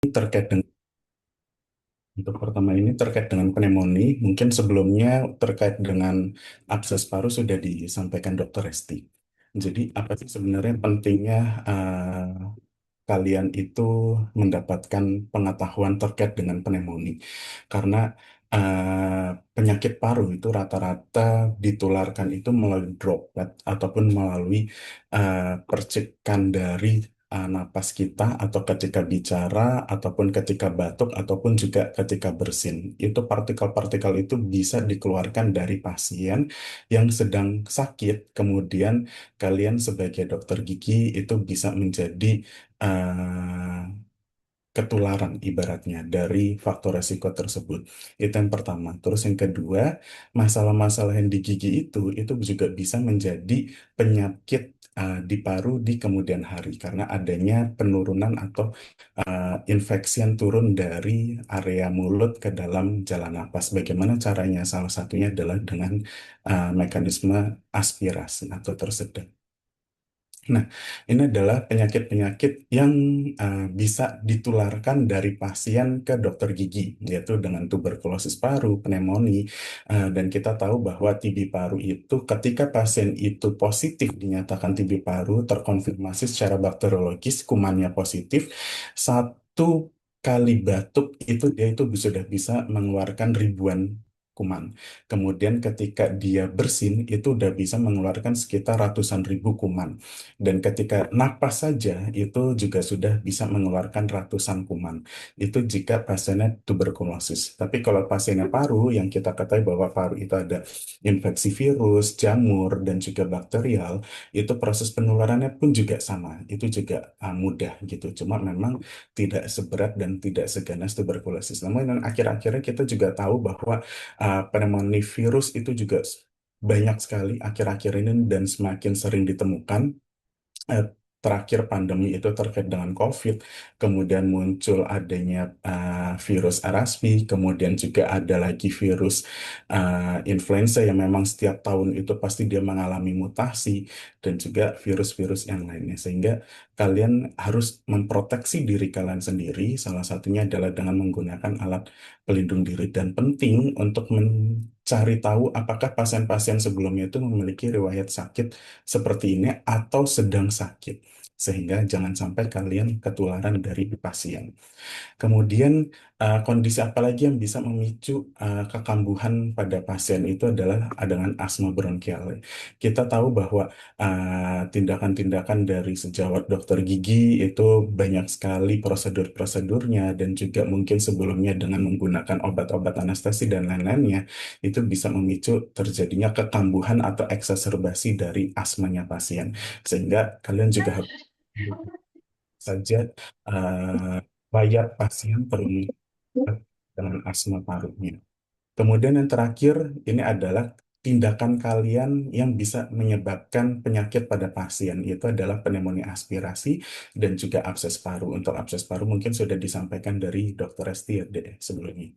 terkait dengan Untuk pertama ini terkait dengan pneumonia, mungkin sebelumnya terkait dengan abses paru sudah disampaikan Dokter Resti. Jadi apa sih sebenarnya pentingnya kalian itu mendapatkan pengetahuan terkait dengan pneumonia? Karena penyakit paru itu rata-rata ditularkan itu melalui droplet ataupun melalui percikan dari napas kita atau ketika bicara ataupun ketika batuk ataupun juga ketika bersin. Itu partikel-partikel itu bisa dikeluarkan dari pasien yang sedang sakit. Kemudian kalian sebagai dokter gigi itu bisa menjadi eh, ketularan ibaratnya dari faktor resiko tersebut. Itu yang pertama. Terus yang kedua, masalah-masalah yang di gigi itu juga bisa menjadi penyakit di paru di kemudian hari karena adanya penurunan atau infeksi yang turun dari area mulut ke dalam jalan napas. Bagaimana caranya? Salah satunya adalah dengan mekanisme aspirasi atau tersedot. Nah, ini adalah penyakit-penyakit yang bisa ditularkan dari pasien ke dokter gigi, yaitu dengan tuberkulosis paru, pneumonia, dan kita tahu bahwa TB paru itu ketika pasien itu positif dinyatakan TB paru, terkonfirmasi secara bakteriologis kumannya positif, satu kali batuk itu dia itu sudah bisa mengeluarkan ribuan kuman. Kemudian ketika dia bersin itu udah bisa mengeluarkan sekitar ratusan ribu kuman. Dan ketika napas saja itu juga sudah bisa mengeluarkan ratusan kuman. Itu jika pasiennya tuberkulosis. Tapi kalau pasiennya paru, yang kita ketahui bahwa paru itu ada infeksi virus, jamur, dan juga bakterial, itu proses penularannya pun juga sama. Itu juga mudah gitu. Cuma memang tidak seberat dan tidak seganas tuberkulosis. Namun yang akhir-akhirnya kita juga tahu bahwa pneumonia virus itu juga banyak sekali akhir-akhir ini dan semakin sering ditemukan. eh, Terakhir pandemi itu terkait dengan COVID, kemudian muncul adanya virus RSV, kemudian juga ada lagi virus influenza yang memang setiap tahun itu pasti dia mengalami mutasi, dan juga virus-virus yang lainnya. Sehingga kalian harus memproteksi diri kalian sendiri, salah satunya adalah dengan menggunakan alat pelindung diri. Dan penting untuk mencari tahu apakah pasien-pasien sebelumnya itu memiliki riwayat sakit seperti ini atau sedang sakit, sehingga jangan sampai kalian ketularan dari pasien. Kemudian kondisi apa lagi yang bisa memicu kekambuhan pada pasien itu adalah dengan asma bronkial. Kita tahu bahwa tindakan-tindakan dari sejawat dokter gigi itu banyak sekali prosedur-prosedurnya dan juga mungkin sebelumnya dengan menggunakan obat-obat anestesi dan lain-lainnya itu bisa memicu terjadinya kekambuhan atau eksaserbasi dari asmanya pasien. Sehingga kalian juga harus saja eh, bayar pasien perlu dengan asma parunya. Kemudian yang terakhir ini adalah tindakan kalian yang bisa menyebabkan penyakit pada pasien, itu adalah pneumonia aspirasi dan juga abses paru. Untuk abses paru mungkin sudah disampaikan dari Dr. Resti ya, Dek, sebelumnya.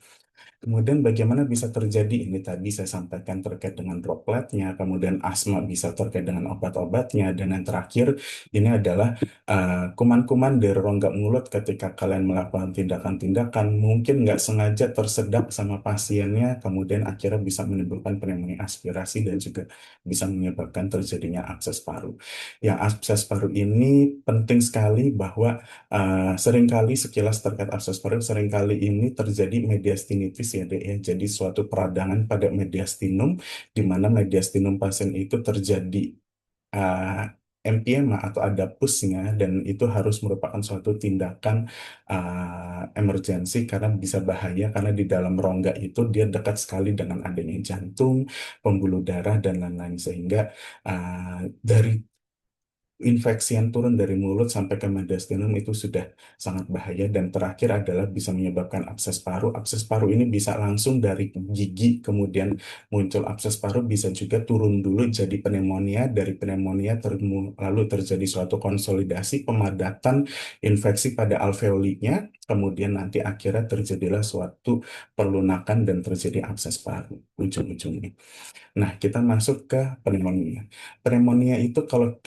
Kemudian bagaimana bisa terjadi ini tadi saya sampaikan terkait dengan dropletnya, kemudian asma bisa terkait dengan obat-obatnya, dan yang terakhir ini adalah kuman-kuman dari rongga mulut ketika kalian melakukan tindakan-tindakan mungkin nggak sengaja tersedak sama pasiennya, kemudian akhirnya bisa menimbulkan pneumonia aspirasi dan juga bisa menyebabkan terjadinya abses paru. Yang abses paru ini penting sekali bahwa seringkali sekilas terkait akses paru, seringkali ini terjadi mediastinitis ya dek ya. Jadi suatu peradangan pada mediastinum, di mana mediastinum pasien itu terjadi uh, empiema atau ada pusnya, dan itu harus merupakan suatu tindakan emergensi karena bisa bahaya karena di dalam rongga itu dia dekat sekali dengan adanya jantung, pembuluh darah dan lain-lain, sehingga dari infeksi yang turun dari mulut sampai ke mediastinum itu sudah sangat bahaya, dan terakhir adalah bisa menyebabkan abses paru. Abses paru ini bisa langsung dari gigi, kemudian muncul abses paru, bisa juga turun dulu jadi pneumonia, dari pneumonia lalu terjadi suatu konsolidasi pemadatan infeksi pada alveolinya, kemudian nanti akhirnya terjadilah suatu perlunakan dan terjadi abses paru ujung-ujungnya. Nah, kita masuk ke pneumonia. Pneumonia itu kalau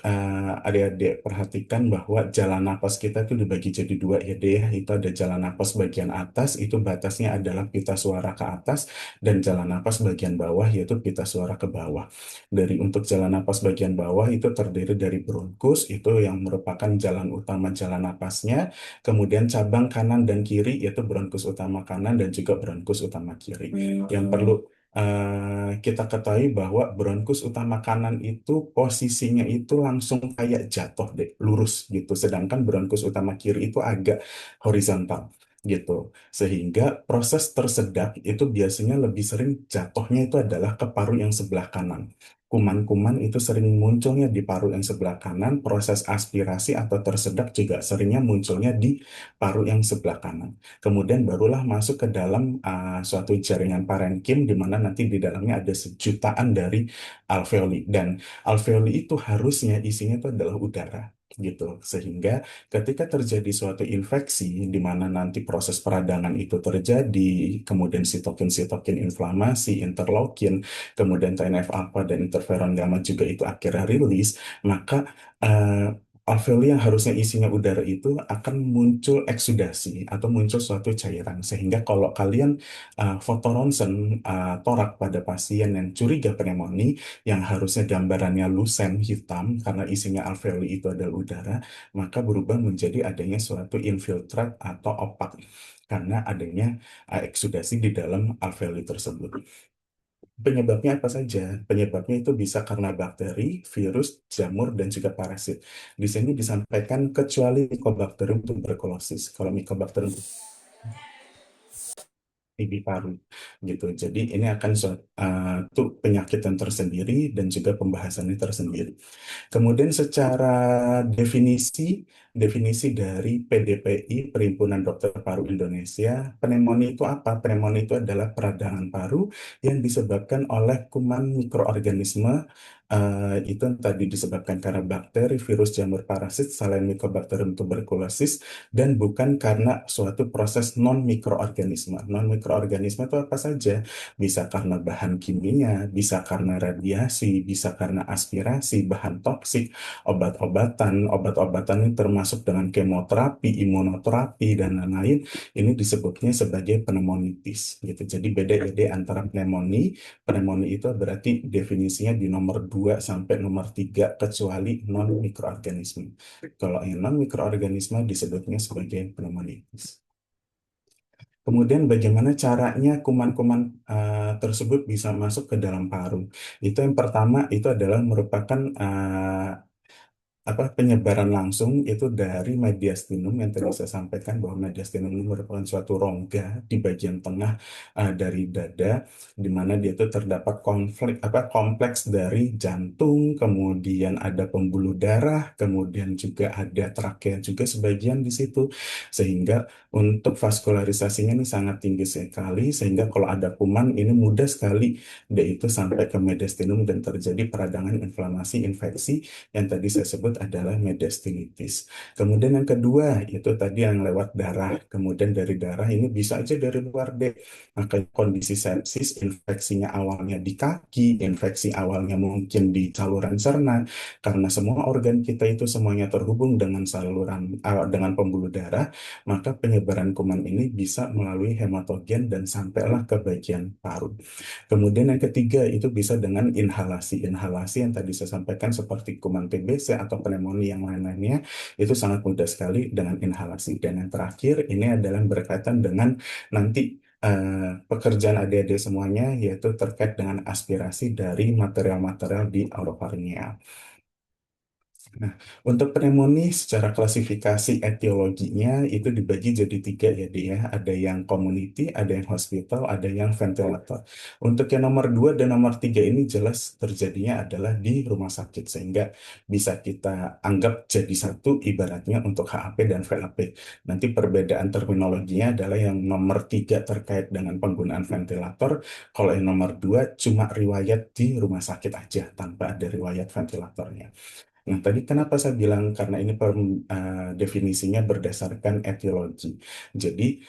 adik-adik perhatikan bahwa jalan napas kita itu dibagi jadi dua ya deh. Itu ada jalan napas bagian atas, itu batasnya adalah pita suara ke atas, dan jalan napas bagian bawah yaitu pita suara ke bawah. Untuk jalan napas bagian bawah itu terdiri dari bronkus, itu yang merupakan jalan utama jalan napasnya. Kemudian cabang kanan dan kiri yaitu bronkus utama kanan dan juga bronkus utama kiri. Yang perlu kita ketahui bahwa bronkus utama kanan itu posisinya itu langsung kayak jatuh deh, lurus gitu. Sedangkan bronkus utama kiri itu agak horizontal gitu. Sehingga proses tersedak itu biasanya lebih sering jatuhnya itu adalah ke paru yang sebelah kanan. Kuman-kuman itu sering munculnya di paru yang sebelah kanan, proses aspirasi atau tersedak juga seringnya munculnya di paru yang sebelah kanan. Kemudian barulah masuk ke dalam suatu jaringan parenkim di mana nanti di dalamnya ada sejutaan dari alveoli, dan alveoli itu harusnya isinya itu adalah udara gitu. Sehingga ketika terjadi suatu infeksi di mana nanti proses peradangan itu terjadi, kemudian sitokin-sitokin inflamasi, interleukin, kemudian TNF alpha dan interferon gamma juga itu akhirnya rilis, maka eh, alveoli yang harusnya isinya udara itu akan muncul eksudasi atau muncul suatu cairan. Sehingga kalau kalian foto ronsen torak pada pasien yang curiga pneumonia, yang harusnya gambarannya lusen hitam karena isinya alveoli itu adalah udara, maka berubah menjadi adanya suatu infiltrat atau opak karena adanya eksudasi di dalam alveoli tersebut. Penyebabnya apa saja? Penyebabnya itu bisa karena bakteri, virus, jamur, dan juga parasit. Di sini disampaikan kecuali Mycobacterium tuberculosis. Kalau Mycobacterium TB paru gitu. Jadi ini akan suatu penyakit yang tersendiri dan juga pembahasannya tersendiri. Kemudian secara definisi, definisi dari PDPI, Perhimpunan Dokter Paru Indonesia, pneumonia itu apa? Pneumonia itu adalah peradangan paru yang disebabkan oleh kuman mikroorganisme, itu yang tadi disebabkan karena bakteri, virus, jamur, parasit, selain Mycobacterium tuberculosis, dan bukan karena suatu proses non-mikroorganisme. Non-mikroorganisme itu apa saja? Bisa karena bahan kimia, bisa karena radiasi, bisa karena aspirasi, bahan toksik, obat-obatan. Obat-obatan ini termasuk dengan kemoterapi, imunoterapi, dan lain-lain. Ini disebutnya sebagai pneumonitis gitu. Jadi beda-beda antara pneumonia. Pneumonia itu berarti definisinya di nomor 2 sampai nomor 3 kecuali non-mikroorganisme. Kalau yang non-mikroorganisme disebutnya sebagai pneumonitis. Kemudian bagaimana caranya kuman-kuman tersebut bisa masuk ke dalam paru? Itu yang pertama itu adalah merupakan penyebaran langsung itu dari mediastinum yang tadi saya sampaikan bahwa mediastinum ini merupakan suatu rongga di bagian tengah dari dada, di mana dia itu terdapat kompleks dari jantung, kemudian ada pembuluh darah, kemudian juga ada trakea juga sebagian di situ, sehingga untuk vaskularisasinya ini sangat tinggi sekali, sehingga kalau ada kuman ini mudah sekali dia itu sampai ke mediastinum dan terjadi peradangan, inflamasi, infeksi yang tadi saya sebut adalah mediastinitis. Kemudian yang kedua itu tadi yang lewat darah. Kemudian dari darah ini bisa aja dari luar deh. Maka kondisi sepsis, infeksinya awalnya di kaki, infeksi awalnya mungkin di saluran cerna, karena semua organ kita itu semuanya terhubung dengan dengan pembuluh darah, maka penyebaran kuman ini bisa melalui hematogen dan sampailah ke bagian paru. Kemudian yang ketiga itu bisa dengan inhalasi. Inhalasi yang tadi saya sampaikan seperti kuman TBC atau pneumonia yang lain-lainnya itu sangat mudah sekali dengan inhalasi. Dan yang terakhir ini adalah berkaitan dengan nanti pekerjaan adik-adik semuanya yaitu terkait dengan aspirasi dari material-material di orofaringeal. Nah, untuk pneumonia secara klasifikasi etiologinya itu dibagi jadi tiga ya dia. Ada yang community, ada yang hospital, ada yang ventilator. Untuk yang nomor 2 dan nomor 3 ini jelas terjadinya adalah di rumah sakit. Sehingga bisa kita anggap jadi satu ibaratnya untuk HAP dan VAP. Nanti perbedaan terminologinya adalah yang nomor 3 terkait dengan penggunaan ventilator. Kalau yang nomor 2 cuma riwayat di rumah sakit aja tanpa ada riwayat ventilatornya. Nah, tadi kenapa saya bilang karena ini definisinya berdasarkan etiologi. Jadi,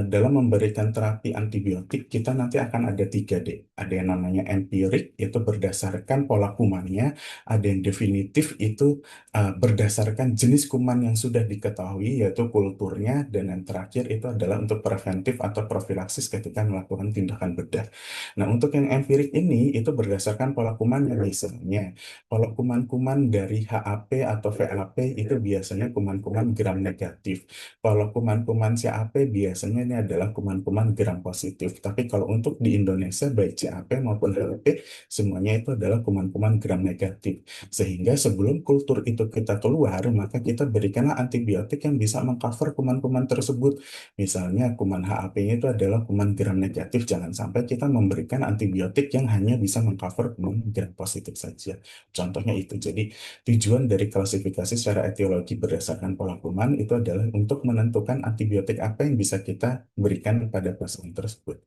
dalam memberikan terapi antibiotik, kita nanti akan ada tiga, Dek. Ada yang namanya empirik, itu berdasarkan pola kumannya. Ada yang definitif, itu berdasarkan jenis kuman yang sudah diketahui, yaitu kulturnya. Dan yang terakhir itu adalah untuk preventif atau profilaksis ketika melakukan tindakan bedah. Nah, untuk yang empirik ini, itu berdasarkan pola kumannya. Misalnya, kalau kuman-kuman dari HAP atau VAP itu biasanya kuman-kuman gram negatif. Kalau kuman-kuman CAP biasanya ini adalah kuman-kuman gram positif. Tapi kalau untuk di Indonesia baik CAP maupun HAP semuanya itu adalah kuman-kuman gram negatif. Sehingga sebelum kultur itu kita keluar, maka kita berikanlah antibiotik yang bisa mengcover kuman-kuman tersebut. Misalnya kuman HAP-nya itu adalah kuman gram negatif. Jangan sampai kita memberikan antibiotik yang hanya bisa mengcover kuman gram positif saja. Contohnya itu. Jadi tujuan dari klasifikasi secara etiologi berdasarkan pola kuman itu adalah untuk menentukan antibiotik apa yang bisa kita berikan pada pasien tersebut.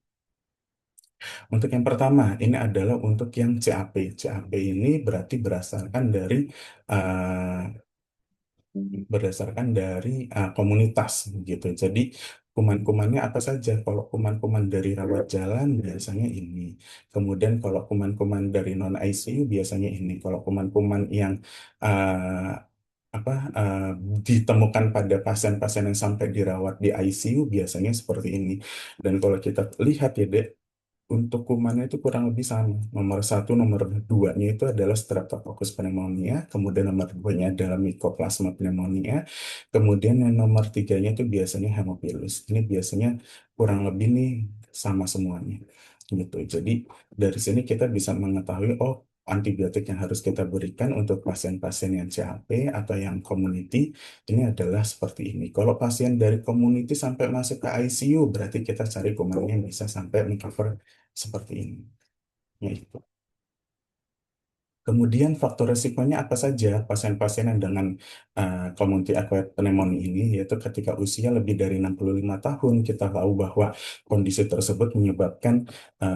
Untuk yang pertama, ini adalah untuk yang CAP. CAP ini berarti uh, komunitas gitu. Jadi kuman-kumannya apa saja? Kalau kuman-kuman dari rawat jalan biasanya ini. Kemudian kalau kuman-kuman dari non ICU biasanya ini. Kalau kuman-kuman yang uh, apa ditemukan pada pasien-pasien yang sampai dirawat di ICU biasanya seperti ini. Dan kalau kita lihat ya, Dek, untuk kumannya itu kurang lebih sama. Nomor satu, nomor duanya itu adalah Streptococcus pneumonia, kemudian nomor duanya adalah Mycoplasma pneumonia, kemudian yang nomor tiganya itu biasanya Haemophilus. Ini biasanya kurang lebih nih sama semuanya, gitu. Jadi dari sini kita bisa mengetahui, oh, antibiotik yang harus kita berikan untuk pasien-pasien yang CHP atau yang community ini adalah seperti ini. Kalau pasien dari community sampai masuk ke ICU, berarti kita cari kumannya yang bisa sampai mengcover seperti ini. Yaitu. Kemudian faktor resikonya apa saja pasien-pasien yang dengan community acquired pneumonia ini, yaitu ketika usia lebih dari 65 tahun, kita tahu bahwa kondisi tersebut menyebabkan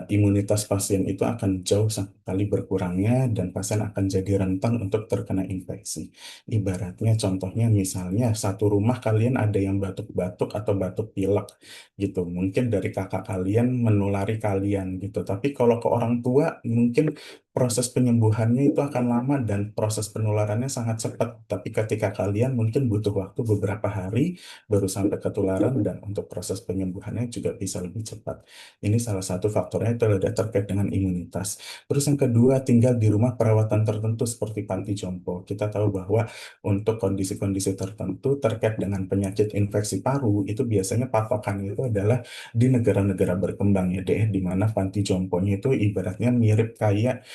imunitas pasien itu akan jauh sekali berkurangnya dan pasien akan jadi rentan untuk terkena infeksi. Ibaratnya contohnya misalnya satu rumah kalian ada yang batuk-batuk atau batuk pilek gitu. Mungkin dari kakak kalian menulari kalian gitu. Tapi kalau ke orang tua mungkin proses penyembuhannya itu akan lama dan proses penularannya sangat cepat. Tapi ketika kalian mungkin butuh waktu beberapa hari baru sampai ketularan dan untuk proses penyembuhannya juga bisa lebih cepat. Ini salah satu faktornya itu adalah terkait dengan imunitas. Terus yang kedua, tinggal di rumah perawatan tertentu seperti panti jompo. Kita tahu bahwa untuk kondisi-kondisi tertentu terkait dengan penyakit infeksi paru itu biasanya patokannya itu adalah di negara-negara berkembang ya deh, di mana panti jomponya itu ibaratnya mirip kayak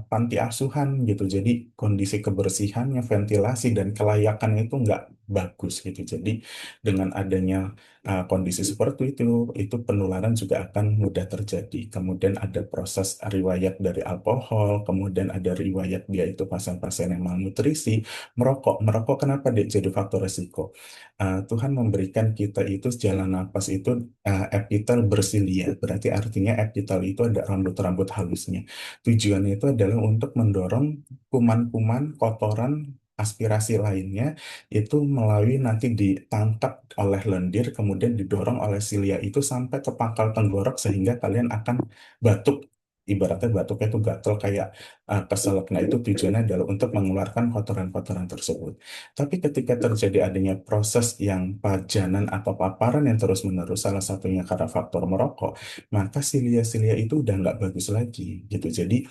panti asuhan gitu. Jadi kondisi kebersihannya, ventilasi dan kelayakannya itu nggak bagus gitu. Jadi dengan adanya kondisi seperti itu penularan juga akan mudah terjadi. Kemudian ada proses riwayat dari alkohol, kemudian ada riwayat dia itu pasien-pasien yang malnutrisi, merokok. Merokok kenapa dia jadi faktor resiko? Tuhan memberikan kita itu jalan napas itu epitel bersilia. Berarti artinya epitel itu ada rambut-rambut halusnya. Tujuannya itu adalah untuk mendorong kuman-kuman, kotoran, aspirasi lainnya itu melalui nanti ditangkap oleh lendir, kemudian didorong oleh silia itu sampai ke pangkal tenggorok sehingga kalian akan batuk. Ibaratnya batuknya itu gatel kayak keselak. Nah, itu tujuannya adalah untuk mengeluarkan kotoran-kotoran tersebut. Tapi ketika terjadi adanya proses yang pajanan atau paparan yang terus-menerus, salah satunya karena faktor merokok, maka silia-silia itu udah nggak bagus lagi gitu. Jadi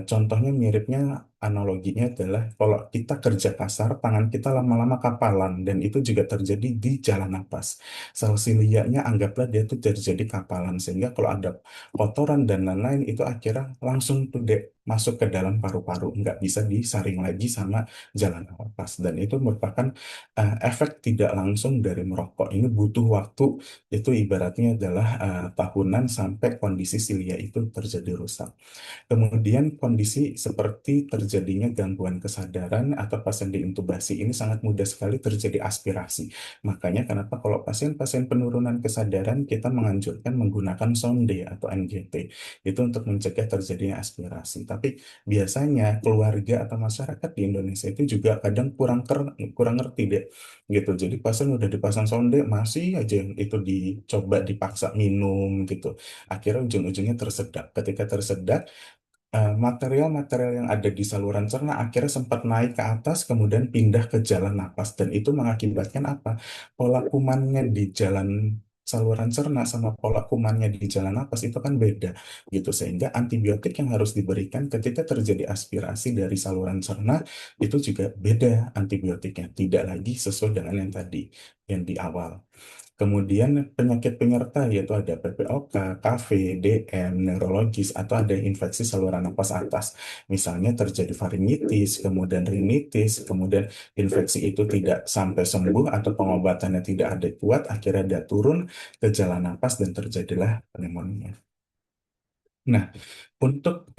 contohnya miripnya analoginya adalah kalau kita kerja kasar, tangan kita lama-lama kapalan dan itu juga terjadi di jalan napas. Sel silianya anggaplah dia tuh jadi kapalan sehingga kalau ada kotoran dan lain-lain itu akhirnya langsung tuh masuk ke dalam paru-paru, nggak bisa disaring lagi sama jalan napas dan itu merupakan efek tidak langsung dari merokok. Ini butuh waktu, itu ibaratnya adalah tahunan sampai kondisi silia itu terjadi rusak. Kemudian kondisi seperti terjadinya gangguan kesadaran atau pasien diintubasi ini sangat mudah sekali terjadi aspirasi. Makanya kenapa kalau pasien-pasien penurunan kesadaran kita menganjurkan menggunakan sonde atau NGT itu untuk mencegah terjadinya aspirasi. Tapi biasanya keluarga atau masyarakat di Indonesia itu juga kadang kurang ngerti deh gitu. Jadi pasien udah dipasang sonde masih aja itu dicoba dipaksa minum gitu. Akhirnya ujung-ujungnya tersedak. Ketika tersedak, material-material yang ada di saluran cerna akhirnya sempat naik ke atas, kemudian pindah ke jalan napas, dan itu mengakibatkan apa? Pola kumannya di jalan saluran cerna sama pola kumannya di jalan napas itu kan beda, gitu. Sehingga antibiotik yang harus diberikan ketika terjadi aspirasi dari saluran cerna itu juga beda antibiotiknya, tidak lagi sesuai dengan yang tadi, yang di awal. Kemudian penyakit penyerta yaitu ada PPOK, KV, DM, neurologis, atau ada infeksi saluran napas atas. Misalnya terjadi faringitis, kemudian rinitis, kemudian infeksi itu tidak sampai sembuh atau pengobatannya tidak adekuat, akhirnya dia turun ke jalan napas dan terjadilah pneumonia. Nah, untuk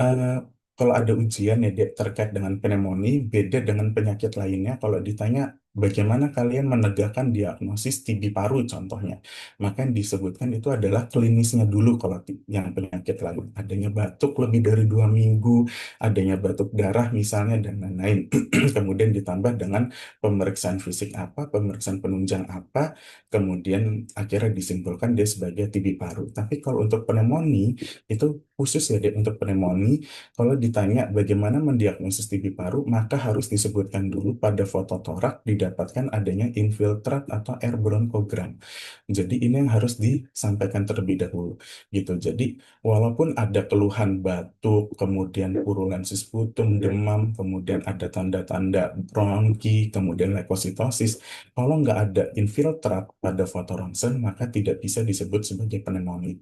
kalau ada ujian ya dia terkait dengan pneumonia, beda dengan penyakit lainnya. Kalau ditanya bagaimana kalian menegakkan diagnosis TB paru contohnya, maka yang disebutkan itu adalah klinisnya dulu. Kalau yang penyakit lain, adanya batuk lebih dari 2 minggu, adanya batuk darah misalnya dan lain-lain. Kemudian ditambah dengan pemeriksaan fisik apa, pemeriksaan penunjang apa, kemudian akhirnya disimpulkan dia sebagai TB paru. Tapi kalau untuk pneumonia itu khusus ya Dek, untuk pneumonia, kalau ditanya bagaimana mendiagnosis TB paru, maka harus disebutkan dulu pada fototorak didapatkan adanya infiltrat atau air bronchogram. Jadi ini yang harus disampaikan terlebih dahulu gitu. Jadi walaupun ada keluhan batuk, kemudian purulensis sputum, demam, kemudian ada tanda-tanda bronki, kemudian leukositosis, kalau nggak ada infiltrat pada foto ronsen, maka tidak bisa disebut sebagai pneumonia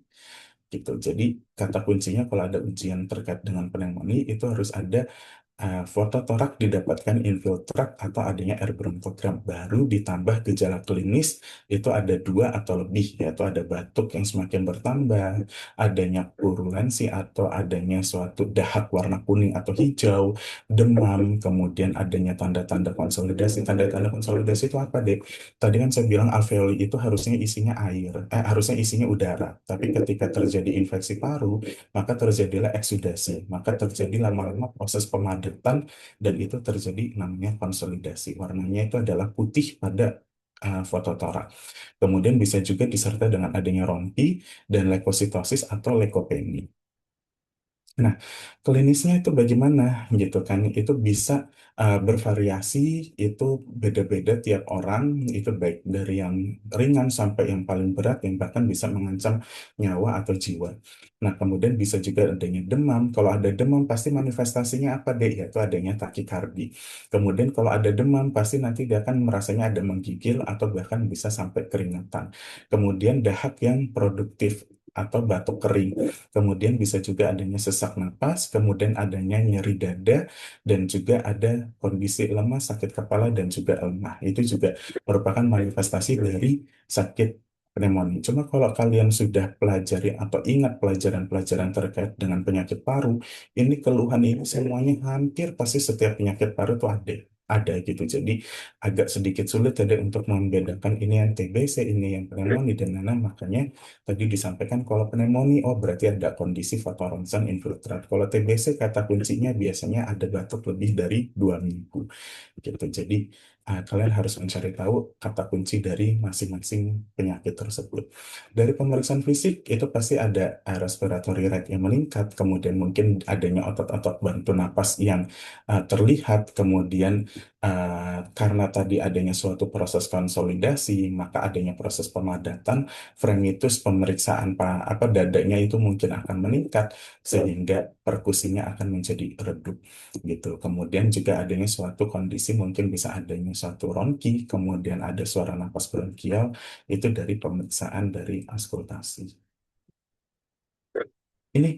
gitu. Jadi kata kuncinya kalau ada ujian terkait dengan pneumonia itu harus ada fototorak didapatkan infiltrat atau adanya air bronchogram, baru ditambah gejala klinis itu ada dua atau lebih, yaitu ada batuk yang semakin bertambah, adanya purulensi atau adanya suatu dahak warna kuning atau hijau, demam, kemudian adanya tanda-tanda konsolidasi. Tanda-tanda konsolidasi itu apa, Dek? Tadi kan saya bilang alveoli itu harusnya isinya air, harusnya isinya udara, tapi ketika terjadi infeksi paru maka terjadilah eksudasi, maka terjadi lama-lama proses pemadatan dan itu terjadi namanya konsolidasi. Warnanya itu adalah putih pada fototorak. Kemudian bisa juga disertai dengan adanya rompi dan leukositosis atau leukopenia. Nah, klinisnya itu bagaimana gitu kan? Itu bisa bervariasi, itu beda-beda tiap orang, itu baik dari yang ringan sampai yang paling berat yang bahkan bisa mengancam nyawa atau jiwa. Nah, kemudian bisa juga adanya demam. Kalau ada demam pasti manifestasinya apa deh? Yaitu adanya takikardi. Kemudian kalau ada demam pasti nanti dia akan merasanya ada menggigil atau bahkan bisa sampai keringatan. Kemudian dahak yang produktif atau batuk kering. Kemudian bisa juga adanya sesak napas, kemudian adanya nyeri dada, dan juga ada kondisi lemas, sakit kepala, dan juga lemah. Itu juga merupakan manifestasi dari sakit pneumonia. Cuma kalau kalian sudah pelajari atau ingat pelajaran-pelajaran terkait dengan penyakit paru, ini keluhan ini semuanya hampir pasti setiap penyakit paru itu ada gitu. Jadi agak sedikit sulit ada untuk membedakan ini yang TBC, ini yang pneumonia dan lain-lain. Makanya tadi disampaikan kalau pneumonia, oh berarti ada kondisi fatoronsen infiltrat. Kalau TBC kata kuncinya biasanya ada batuk lebih dari 2 minggu gitu. Jadi kalian harus mencari tahu kata kunci dari masing-masing penyakit tersebut. Dari pemeriksaan fisik itu pasti ada respiratory rate yang meningkat, kemudian mungkin adanya otot-otot bantu napas yang terlihat, kemudian karena tadi adanya suatu proses konsolidasi, maka adanya proses pemadatan, fremitus pemeriksaan apa dadanya itu mungkin akan meningkat sehingga perkusinya akan menjadi redup gitu. Kemudian juga adanya suatu kondisi mungkin bisa adanya suatu ronki, kemudian ada suara napas bronkial itu dari pemeriksaan dari auskultasi. Ini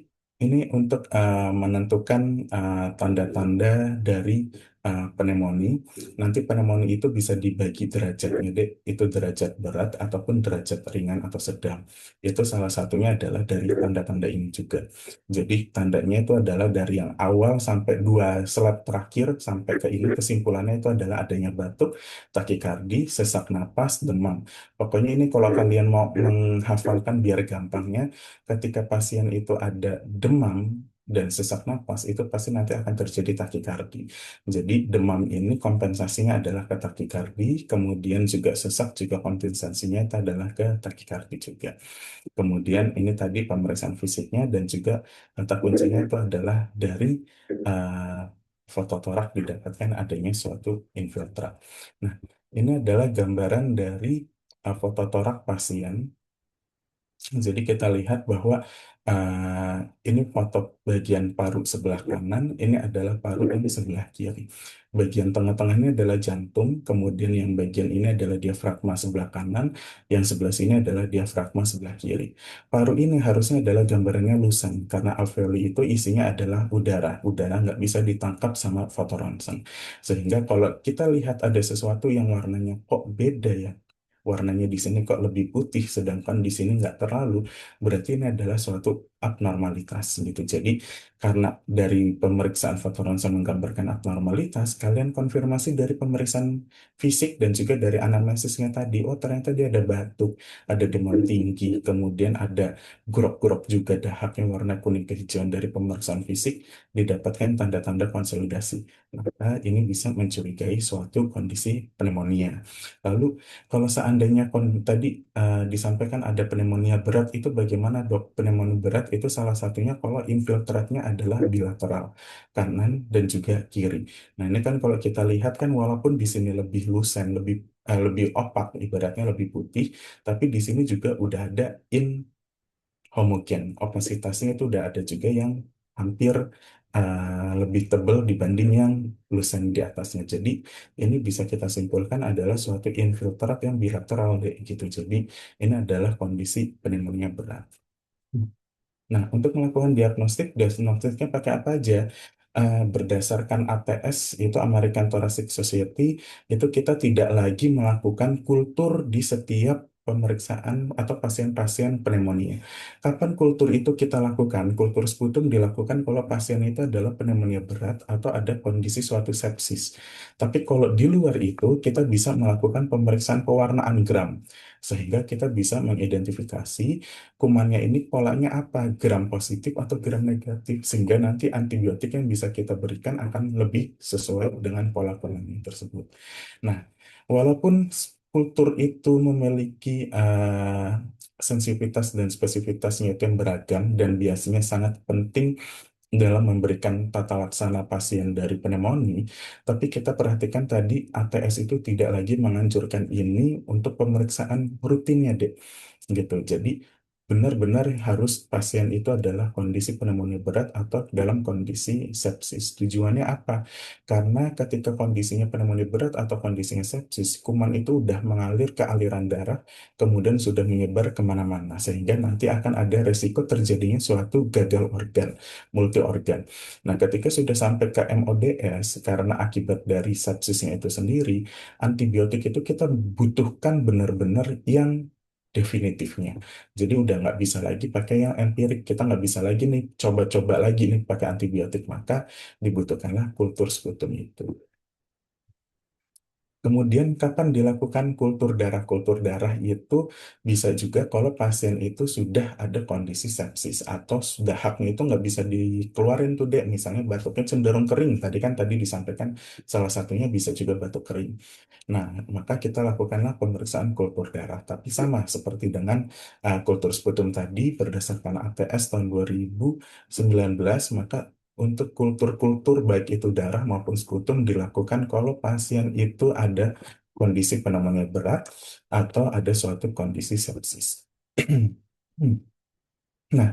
ini untuk menentukan tanda-tanda dari pneumonia. Nanti pneumonia itu bisa dibagi derajatnya, Dek. Itu derajat berat ataupun derajat ringan atau sedang. Itu salah satunya adalah dari tanda-tanda ini juga. Jadi tandanya itu adalah dari yang awal sampai 2 slide terakhir sampai ke ini kesimpulannya itu adalah adanya batuk, takikardi, sesak napas, demam. Pokoknya ini kalau kalian mau menghafalkan biar gampangnya, ketika pasien itu ada demam dan sesak napas, itu pasti nanti akan terjadi takikardi. Jadi demam ini kompensasinya adalah ke takikardi, kemudian juga sesak juga kompensasinya itu adalah ke takikardi juga. Kemudian ini tadi pemeriksaan fisiknya dan juga kata kuncinya itu adalah dari uh, fototorak didapatkan adanya suatu infiltrat. Nah, ini adalah gambaran dari fototorak pasien. Jadi kita lihat bahwa uh, ini foto bagian paru sebelah kanan, ini adalah paru yang sebelah kiri. Bagian tengah-tengah ini adalah jantung, kemudian yang bagian ini adalah diafragma sebelah kanan, yang sebelah sini adalah diafragma sebelah kiri. Paru ini harusnya adalah gambarannya lusen, karena alveoli itu isinya adalah udara. Udara nggak bisa ditangkap sama fotoronsen. Sehingga kalau kita lihat ada sesuatu yang warnanya kok beda ya, warnanya di sini kok lebih putih, sedangkan di sini nggak terlalu, berarti ini adalah suatu abnormalitas gitu. Jadi karena dari pemeriksaan foto ronsen menggambarkan abnormalitas, kalian konfirmasi dari pemeriksaan fisik dan juga dari anamnesisnya tadi, oh ternyata dia ada batuk, ada demam tinggi, kemudian ada grop-grop juga dahak yang warna kuning kehijauan dari pemeriksaan fisik, didapatkan tanda-tanda konsolidasi. Maka ini bisa mencurigai suatu kondisi pneumonia. Lalu kalau seandainya tadi disampaikan ada pneumonia berat, itu bagaimana dok? Pneumonia berat itu salah satunya kalau infiltratnya adalah bilateral, kanan dan juga kiri. Nah ini kan kalau kita lihat kan walaupun di sini lebih lusen, lebih opak, ibaratnya lebih putih, tapi di sini juga udah ada homogen. Opasitasnya itu udah ada juga yang hampir lebih tebal dibanding yang lusen di atasnya. Jadi ini bisa kita simpulkan adalah suatu infiltrat yang bilateral deh, gitu. Jadi ini adalah kondisi pneumonia berat. Nah, untuk melakukan diagnostiknya pakai apa aja? Berdasarkan ATS, itu American Thoracic Society, itu kita tidak lagi melakukan kultur di setiap pemeriksaan atau pasien-pasien pneumonia. Kapan kultur itu kita lakukan? Kultur sputum dilakukan kalau pasien itu adalah pneumonia berat atau ada kondisi suatu sepsis. Tapi kalau di luar itu, kita bisa melakukan pemeriksaan pewarnaan gram, sehingga kita bisa mengidentifikasi kumannya ini polanya apa, gram positif atau gram negatif, sehingga nanti antibiotik yang bisa kita berikan akan lebih sesuai dengan pola kuman tersebut. Nah, walaupun kultur itu memiliki sensitivitas dan spesifitasnya itu yang beragam dan biasanya sangat penting dalam memberikan tata laksana pasien dari pneumonia, tapi kita perhatikan tadi ATS itu tidak lagi menganjurkan ini untuk pemeriksaan rutinnya, Dek. Gitu. Jadi benar-benar harus pasien itu adalah kondisi pneumonia berat atau dalam kondisi sepsis. Tujuannya apa? Karena ketika kondisinya pneumonia berat atau kondisinya sepsis, kuman itu udah mengalir ke aliran darah, kemudian sudah menyebar kemana-mana, sehingga nanti akan ada resiko terjadinya suatu gagal organ, multi organ. Nah, ketika sudah sampai ke MODS, karena akibat dari sepsisnya itu sendiri, antibiotik itu kita butuhkan benar-benar yang definitifnya. Jadi udah nggak bisa lagi pakai yang empirik. Kita nggak bisa lagi nih coba-coba lagi nih pakai antibiotik. Maka dibutuhkanlah kultur sputum itu. Kemudian kapan dilakukan kultur darah? Kultur darah itu bisa juga kalau pasien itu sudah ada kondisi sepsis atau sudah haknya itu nggak bisa dikeluarin tuh dek. Misalnya batuknya cenderung kering. Tadi disampaikan salah satunya bisa juga batuk kering. Nah, maka kita lakukanlah pemeriksaan kultur darah. Tapi sama seperti dengan kultur sputum tadi berdasarkan ATS tahun 2019, maka untuk kultur-kultur baik itu darah maupun sputum dilakukan kalau pasien itu ada kondisi pneumonia berat atau ada suatu kondisi sepsis. Nah,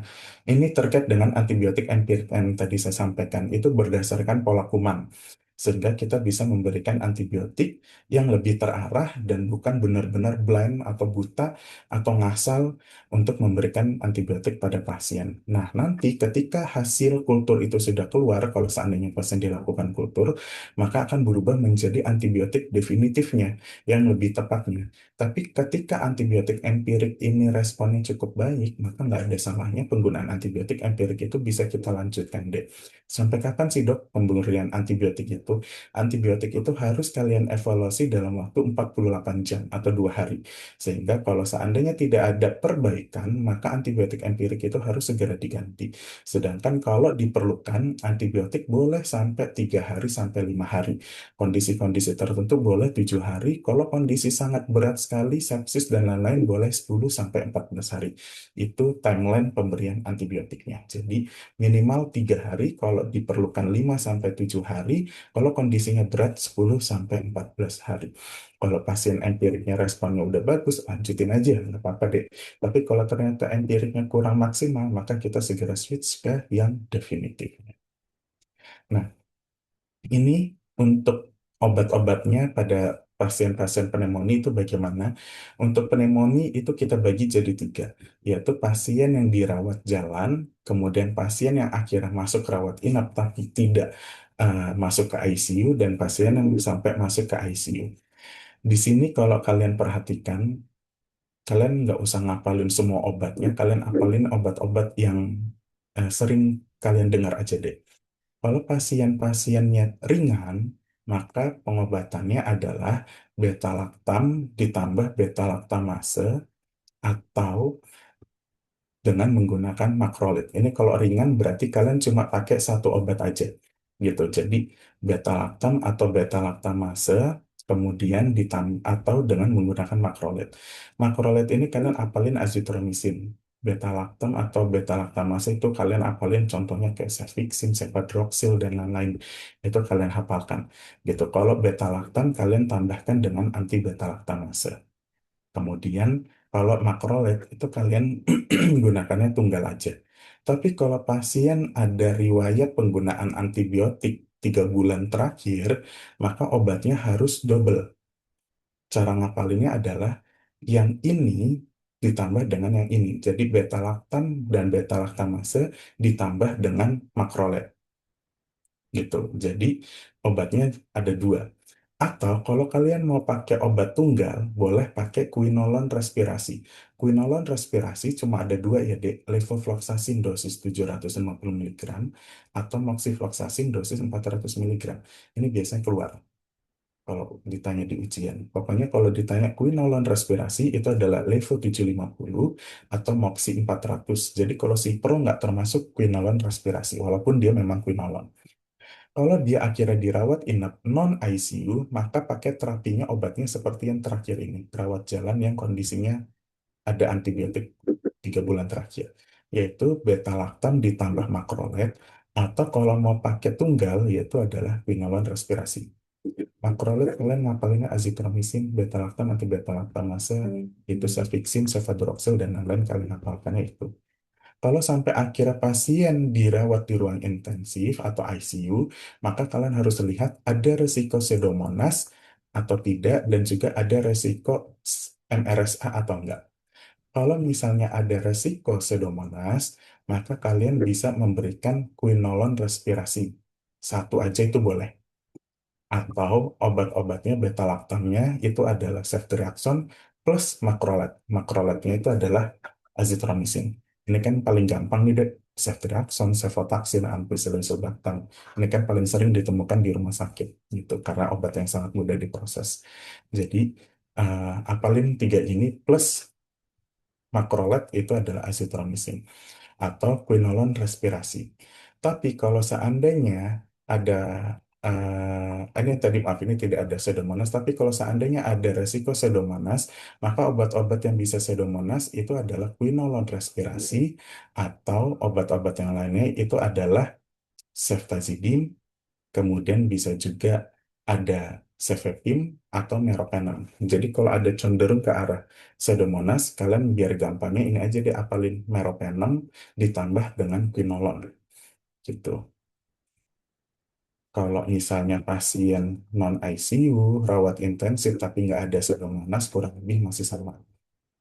ini terkait dengan antibiotik empirik yang tadi saya sampaikan, itu berdasarkan pola kuman. Sehingga kita bisa memberikan antibiotik yang lebih terarah dan bukan benar-benar blind atau buta atau ngasal untuk memberikan antibiotik pada pasien. Nah, nanti ketika hasil kultur itu sudah keluar, kalau seandainya pasien dilakukan kultur, maka akan berubah menjadi antibiotik definitifnya yang lebih tepatnya. Tapi ketika antibiotik empirik ini responnya cukup baik, maka nggak ada salahnya penggunaan antibiotik empirik itu bisa kita lanjutkan, Dek. Sampai kapan sih, Dok, pemberian antibiotik itu? yaitu antibiotik itu harus kalian evaluasi dalam waktu 48 jam atau 2 hari. Sehingga kalau seandainya tidak ada perbaikan, maka antibiotik empirik itu harus segera diganti. Sedangkan kalau diperlukan, antibiotik boleh sampai 3 hari sampai 5 hari. Kondisi-kondisi tertentu boleh 7 hari. Kalau kondisi sangat berat sekali, sepsis dan lain-lain boleh 10 sampai 14 hari. Itu timeline pemberian antibiotiknya. Jadi minimal 3 hari, kalau diperlukan 5 sampai 7 hari, kalau kondisinya berat 10 sampai 14 hari. Kalau pasien empiriknya responnya udah bagus, lanjutin aja, nggak apa-apa deh. Tapi kalau ternyata empiriknya kurang maksimal, maka kita segera switch ke yang definitif. Nah, ini untuk obat-obatnya pada pasien-pasien pneumonia itu bagaimana? Untuk pneumonia itu kita bagi jadi tiga, yaitu pasien yang dirawat jalan, kemudian pasien yang akhirnya masuk rawat inap tapi tidak masuk ke ICU, dan pasien yang sampai masuk ke ICU. Di sini kalau kalian perhatikan, kalian nggak usah ngapalin semua obatnya, kalian apalin obat-obat yang sering kalian dengar aja deh. Kalau pasien-pasiennya ringan, maka pengobatannya adalah beta-laktam ditambah beta-laktamase atau dengan menggunakan makrolit. Ini kalau ringan berarti kalian cuma pakai satu obat aja gitu. Jadi beta-laktam atau beta-laktamase kemudian atau dengan menggunakan makrolit. Makrolit ini kalian apalin azitromisin. Beta-laktam atau beta-laktamase itu kalian apalin contohnya kayak cefixim, cefadroxil dan lain-lain. Itu kalian hafalkan gitu. Kalau beta-laktam kalian tambahkan dengan anti beta-laktamase. Kemudian kalau makrolet itu kalian gunakannya tunggal aja. Tapi kalau pasien ada riwayat penggunaan antibiotik 3 bulan terakhir, maka obatnya harus double. Cara ngapalinnya adalah yang ini ditambah dengan yang ini. Jadi beta-laktam dan beta-laktamase ditambah dengan makrolet gitu. Jadi obatnya ada dua. Atau kalau kalian mau pakai obat tunggal, boleh pakai quinolone respirasi. Quinolone respirasi cuma ada dua ya, Dek. Levofloxacin dosis 750 miligram atau moxifloxacin dosis 400 miligram. Ini biasanya keluar kalau ditanya di ujian. Pokoknya kalau ditanya quinolone respirasi itu adalah levo 750 atau moxi 400. Jadi kalau si pro nggak termasuk quinolone respirasi, walaupun dia memang quinolone. Kalau dia akhirnya dirawat inap non ICU, maka pakai terapinya obatnya seperti yang terakhir ini, rawat jalan yang kondisinya ada antibiotik 3 bulan terakhir, yaitu beta-laktam ditambah makrolet, atau kalau mau pakai tunggal, yaitu adalah quinolone respirasi. Makrolet kalian ngapalinnya azitromisin, beta-laktam, anti beta-laktamase, itu cefixim, cefadroxil, dan lain-lain kalian hafalkannya itu. Kalau sampai akhirnya pasien dirawat di ruang intensif atau ICU, maka kalian harus lihat ada resiko pseudomonas atau tidak, dan juga ada resiko MRSA atau enggak. Kalau misalnya ada resiko pseudomonas, maka kalian bisa memberikan quinolone respirasi. Satu aja itu boleh. Atau obat-obatnya beta-laktamnya itu adalah ceftriaxone plus makrolat. Makrolatnya itu adalah azitromisin. Ini kan paling gampang nih, Dek. Ceftriaxone, cefotaxime, ampicillin, sulbactam. Ini kan paling sering ditemukan di rumah sakit gitu karena obat yang sangat mudah diproses. Jadi apalin tiga ini plus makrolat itu adalah azitromisin atau quinolone respirasi. Tapi kalau seandainya ada ini tadi maaf ini tidak ada pseudomonas, tapi kalau seandainya ada resiko pseudomonas, maka obat-obat yang bisa pseudomonas itu adalah quinolone respirasi atau obat-obat yang lainnya itu adalah ceftazidime, kemudian bisa juga ada cefepime atau meropenem. Jadi kalau ada cenderung ke arah Pseudomonas, kalian biar gampangnya ini aja deh apalin meropenem ditambah dengan quinolone gitu. Kalau misalnya pasien non ICU, rawat intensif tapi nggak ada Pseudomonas, kurang lebih masih sama,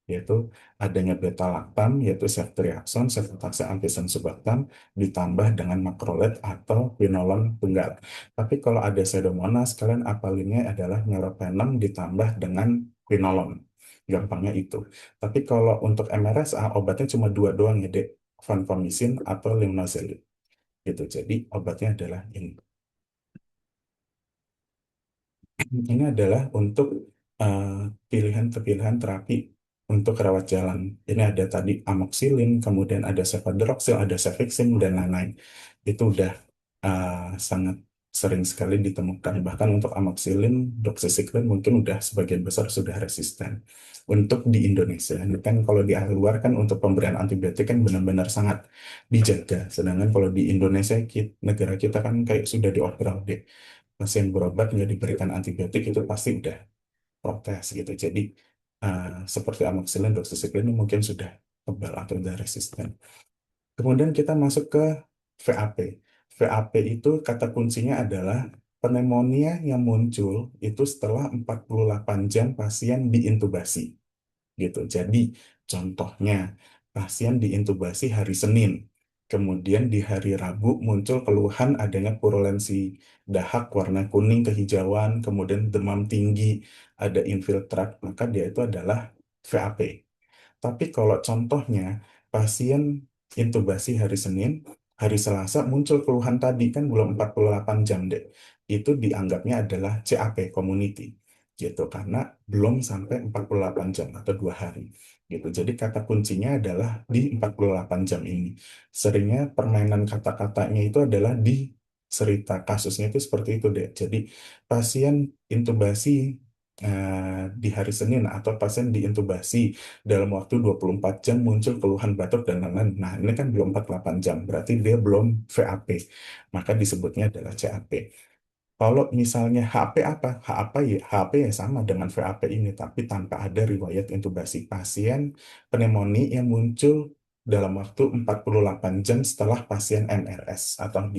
yaitu adanya beta-laktam, yaitu ceftriaxone, cefotaxime, ampicillin, sulbactam, ditambah dengan makrolet atau quinolone tunggal. Tapi kalau ada pseudomonas, kalian apalinnya adalah meropenem ditambah dengan quinolone. Gampangnya itu. Tapi kalau untuk MRSA, obatnya cuma dua doang ya, Dek. Vancomycin atau linezolid. Gitu. Jadi obatnya adalah ini. Ini adalah untuk eh, pilihan-pilihan terapi untuk rawat jalan. Ini ada tadi amoxicillin, kemudian ada cefadroxil, ada cefixim, dan lain-lain. Itu udah eh, sangat sering sekali ditemukan. Bahkan untuk amoxicillin, doxycycline mungkin udah sebagian besar sudah resisten. Untuk di Indonesia, ini kan kalau di luar kan untuk pemberian antibiotik kan benar-benar sangat dijaga. Sedangkan kalau di Indonesia, negara kita kan kayak sudah diorder pasien berobat nggak diberikan antibiotik itu pasti udah protes gitu. Jadi seperti amoxicillin, doxycycline ini mungkin sudah kebal atau udah resisten. Kemudian kita masuk ke VAP. VAP itu kata kuncinya adalah pneumonia yang muncul itu setelah 48 jam pasien diintubasi gitu. Jadi contohnya pasien diintubasi hari Senin, kemudian di hari Rabu muncul keluhan adanya purulensi dahak warna kuning kehijauan, kemudian demam tinggi, ada infiltrat, maka dia itu adalah VAP. Tapi kalau contohnya pasien intubasi hari Senin, hari Selasa muncul keluhan tadi kan belum 48 jam deh. Itu dianggapnya adalah CAP community gitu karena belum sampai 48 jam atau 2 hari gitu. Jadi kata kuncinya adalah di 48 jam ini. Seringnya permainan kata-katanya itu adalah di cerita kasusnya itu seperti itu deh. Jadi pasien intubasi di hari Senin atau pasien diintubasi dalam waktu 24 jam muncul keluhan batuk dan lain-lain. Nah, ini kan belum 48 jam, berarti dia belum VAP. Maka disebutnya adalah CAP. Kalau misalnya HP apa? HP ya sama dengan VAP ini, tapi tanpa ada riwayat intubasi pasien pneumonia yang muncul dalam waktu 48 jam setelah pasien MRS atau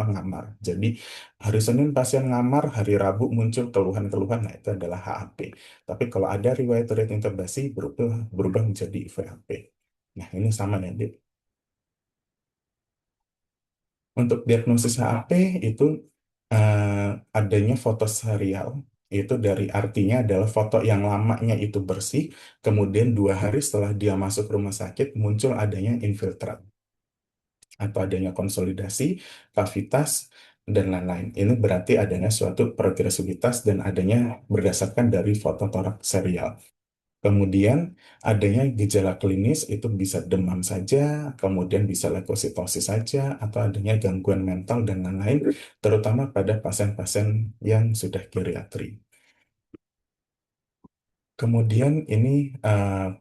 ngamar. Jadi hari Senin pasien ngamar, hari Rabu muncul keluhan-keluhan, nah itu adalah HAP. Tapi kalau ada riwayat intubasi berubah menjadi VAP. Nah ini sama ya, Dik. Untuk diagnosis HAP itu adanya foto serial, itu dari artinya adalah foto yang lamanya itu bersih, kemudian 2 hari setelah dia masuk rumah sakit muncul adanya infiltrat atau adanya konsolidasi, kavitas, dan lain-lain. Ini berarti adanya suatu progresivitas dan adanya berdasarkan dari foto torak serial. Kemudian adanya gejala klinis itu bisa demam saja, kemudian bisa leukositosis saja, atau adanya gangguan mental dan lain-lain, terutama pada pasien-pasien yang sudah geriatri. Kemudian ini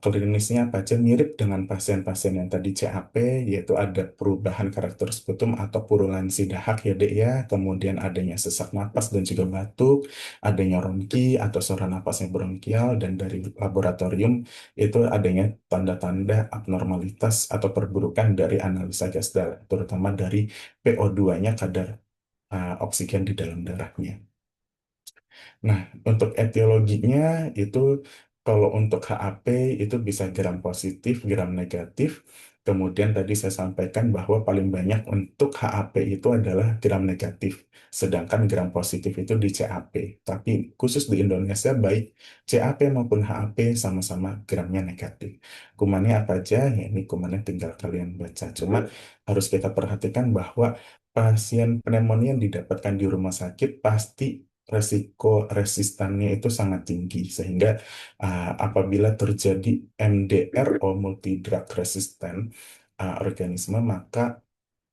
klinisnya apa aja mirip dengan pasien-pasien yang tadi CAP, yaitu ada perubahan karakter sputum atau purulensi dahak ya dek ya, kemudian adanya sesak napas dan juga batuk, adanya ronki atau saluran napasnya bronkial, dan dari laboratorium itu adanya tanda-tanda abnormalitas atau perburukan dari analisa gas darah, terutama dari PO2-nya kadar oksigen di dalam darahnya. Nah, untuk etiologinya itu kalau untuk HAP itu bisa gram positif, gram negatif. Kemudian tadi saya sampaikan bahwa paling banyak untuk HAP itu adalah gram negatif, sedangkan gram positif itu di CAP. Tapi khusus di Indonesia baik CAP maupun HAP sama-sama gramnya negatif. Kumannya apa aja? Ya ini kumannya tinggal kalian baca. Cuma harus kita perhatikan bahwa pasien pneumonia yang didapatkan di rumah sakit pasti resiko resistannya itu sangat tinggi sehingga apabila terjadi MDRO multi drug resistant organisme maka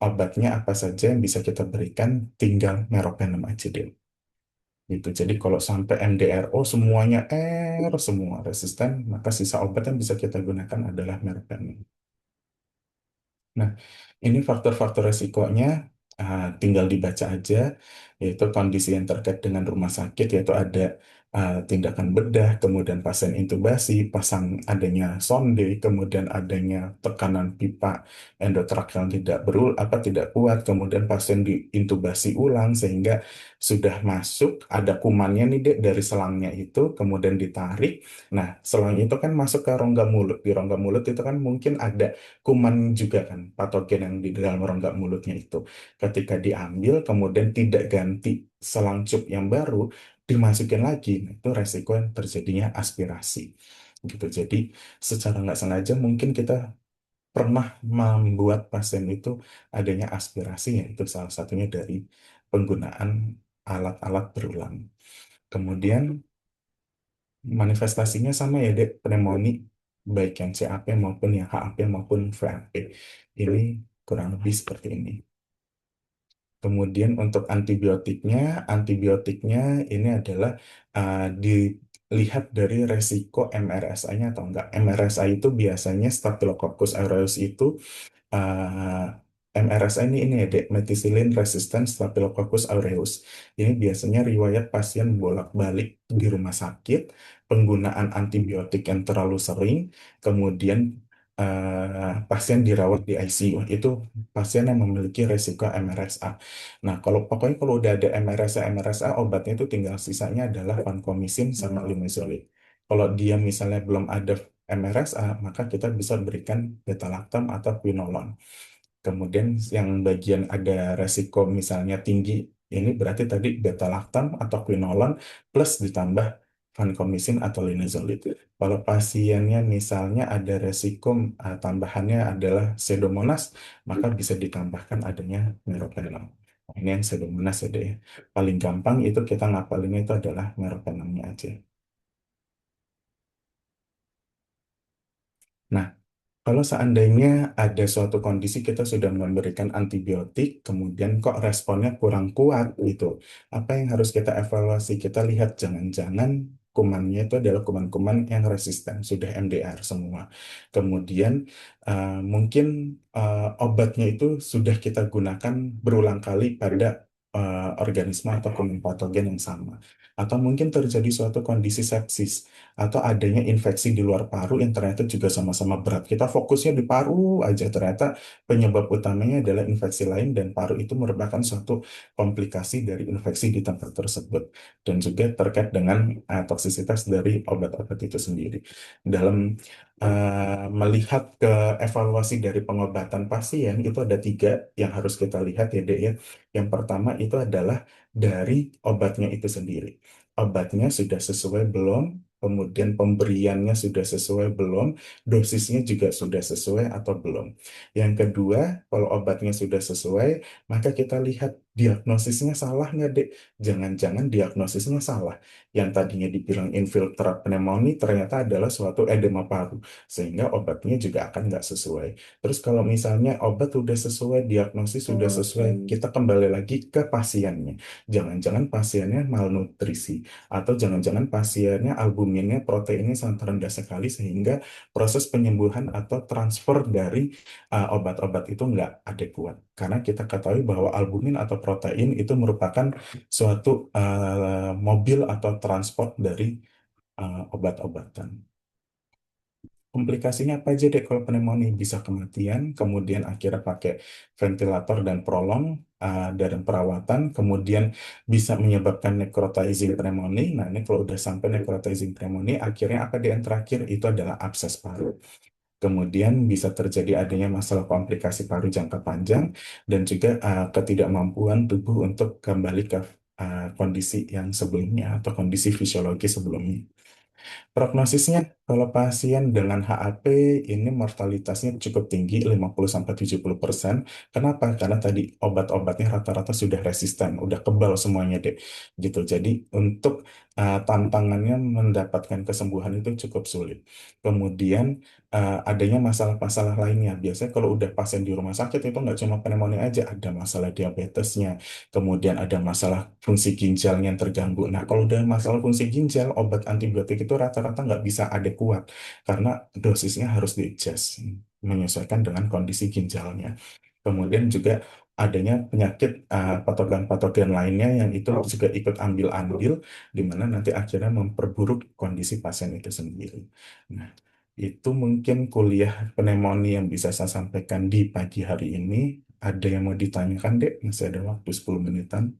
obatnya apa saja yang bisa kita berikan tinggal meropenem aja deh gitu. Jadi kalau sampai MDRO semuanya semua resisten maka sisa obat yang bisa kita gunakan adalah meropenem. Nah, ini faktor-faktor resikonya tinggal dibaca aja, yaitu kondisi yang terkait dengan rumah sakit, yaitu ada tindakan bedah, kemudian pasien intubasi, pasang adanya sonde, kemudian adanya tekanan pipa endotrakeal tidak kuat, kemudian pasien diintubasi ulang sehingga sudah masuk, ada kumannya nih Dek, dari selangnya itu, kemudian ditarik. Nah, selang itu kan masuk ke rongga mulut. Di rongga mulut itu kan mungkin ada kuman juga kan, patogen yang di dalam rongga mulutnya itu. Ketika diambil, kemudian tidak ganti selang cup yang baru, dimasukin lagi, nah, itu resiko yang terjadinya aspirasi. Gitu. Jadi secara nggak sengaja mungkin kita pernah membuat pasien itu adanya aspirasi, yaitu salah satunya dari penggunaan alat-alat berulang. Kemudian manifestasinya sama ya dek, pneumonia baik yang CAP maupun yang HAP maupun VAP. Ini kurang lebih seperti ini. Kemudian untuk antibiotiknya ini adalah dilihat dari resiko MRSA-nya atau enggak. MRSA itu biasanya Staphylococcus aureus itu uh, MRSA ini ya Dek, methicillin resistant Staphylococcus aureus. Ini biasanya riwayat pasien bolak-balik di rumah sakit, penggunaan antibiotik yang terlalu sering, kemudian pasien dirawat di ICU. Itu pasien yang memiliki resiko MRSA. Nah, pokoknya kalau udah ada MRSA obatnya itu tinggal sisanya adalah vancomycin sama linezolid. Kalau dia misalnya belum ada MRSA, maka kita bisa berikan beta-lactam atau quinolone. Kemudian yang bagian ada resiko misalnya tinggi, ini berarti tadi beta-lactam atau quinolone plus ditambah vancomycin atau linezolid. Kalau pasiennya misalnya ada resiko tambahannya adalah Pseudomonas, maka bisa ditambahkan adanya meropenem. Nah, ini yang Pseudomonas ya, deh. Paling gampang itu kita ngapalinnya itu adalah meropenemnya aja. Nah, kalau seandainya ada suatu kondisi kita sudah memberikan antibiotik, kemudian kok responnya kurang kuat gitu, apa yang harus kita evaluasi? Kita lihat jangan-jangan kumannya itu adalah kuman-kuman yang resisten, sudah MDR semua. Kemudian mungkin obatnya itu sudah kita gunakan berulang kali pada organisme atau kuman patogen yang sama. Atau mungkin terjadi suatu kondisi sepsis atau adanya infeksi di luar paru yang ternyata juga sama-sama berat. Kita fokusnya di paru aja, ternyata penyebab utamanya adalah infeksi lain dan paru itu merupakan suatu komplikasi dari infeksi di tempat tersebut dan juga terkait dengan toksisitas dari obat-obat itu sendiri. Dalam melihat ke evaluasi dari pengobatan pasien itu ada tiga yang harus kita lihat ya Dek ya. Yang pertama itu adalah dari obatnya itu sendiri. Obatnya sudah sesuai belum? Kemudian pemberiannya sudah sesuai belum, dosisnya juga sudah sesuai atau belum. Yang kedua, kalau obatnya sudah sesuai, maka kita lihat diagnosisnya salah nggak, Dek? Jangan-jangan diagnosisnya salah. Yang tadinya dibilang infiltrat pneumonia ternyata adalah suatu edema paru, sehingga obatnya juga akan nggak sesuai. Terus kalau misalnya obat sudah sesuai, diagnosis sudah sesuai, kita kembali lagi ke pasiennya. Jangan-jangan pasiennya malnutrisi atau jangan-jangan pasiennya albuminnya proteinnya sangat rendah sekali sehingga proses penyembuhan atau transfer dari obat-obat itu nggak adekuat. Karena kita ketahui bahwa albumin atau protein itu merupakan suatu mobil atau transport dari obat-obatan. Komplikasinya apa aja deh kalau pneumonia? Bisa kematian, kemudian akhirnya pakai ventilator dan prolong dan perawatan, kemudian bisa menyebabkan necrotizing pneumonia. Nah, ini kalau udah sampai necrotizing pneumonia, akhirnya apa yang terakhir itu adalah abses paru. Kemudian bisa terjadi adanya masalah komplikasi paru jangka panjang dan juga ketidakmampuan tubuh untuk kembali ke kondisi yang sebelumnya atau kondisi fisiologi sebelumnya. Prognosisnya, kalau pasien dengan HAP ini mortalitasnya cukup tinggi, 50-70%. Kenapa? Karena tadi obat-obatnya rata-rata sudah resisten, udah kebal semuanya deh. Gitu. Jadi untuk tantangannya mendapatkan kesembuhan itu cukup sulit. Kemudian adanya masalah-masalah lainnya. Biasanya kalau udah pasien di rumah sakit itu nggak cuma pneumonia aja, ada masalah diabetesnya, kemudian ada masalah fungsi ginjalnya yang terganggu. Nah, kalau udah masalah fungsi ginjal, obat antibiotik itu rata-rata nggak bisa adekuat karena dosisnya harus di-adjust, menyesuaikan dengan kondisi ginjalnya. Kemudian juga adanya penyakit patogen-patogen lainnya yang itu juga ikut ambil-ambil, di mana nanti akhirnya memperburuk kondisi pasien itu sendiri. Nah, itu mungkin kuliah pneumonia yang bisa saya sampaikan di pagi hari ini. Ada yang mau ditanyakan, Dek? Masih ada waktu 10 menitan.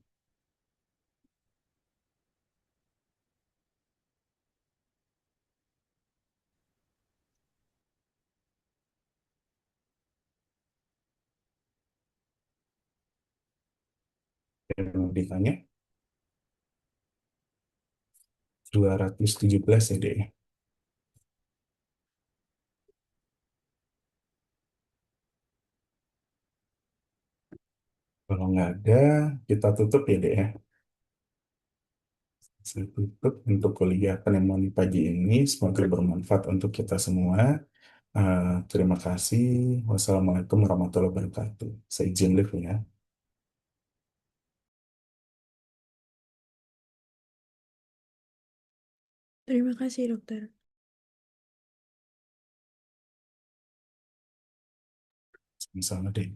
Ada yang mau ditanya? 217 ya, Dek. Kalau nggak ada, kita tutup ya, Dek ya. Saya tutup untuk kuliah pneumonia pagi ini. Semoga bermanfaat untuk kita semua. Terima kasih. Wassalamualaikum warahmatullahi wabarakatuh. Saya izin live ya. Terima kasih, dokter. Sama-sama deh.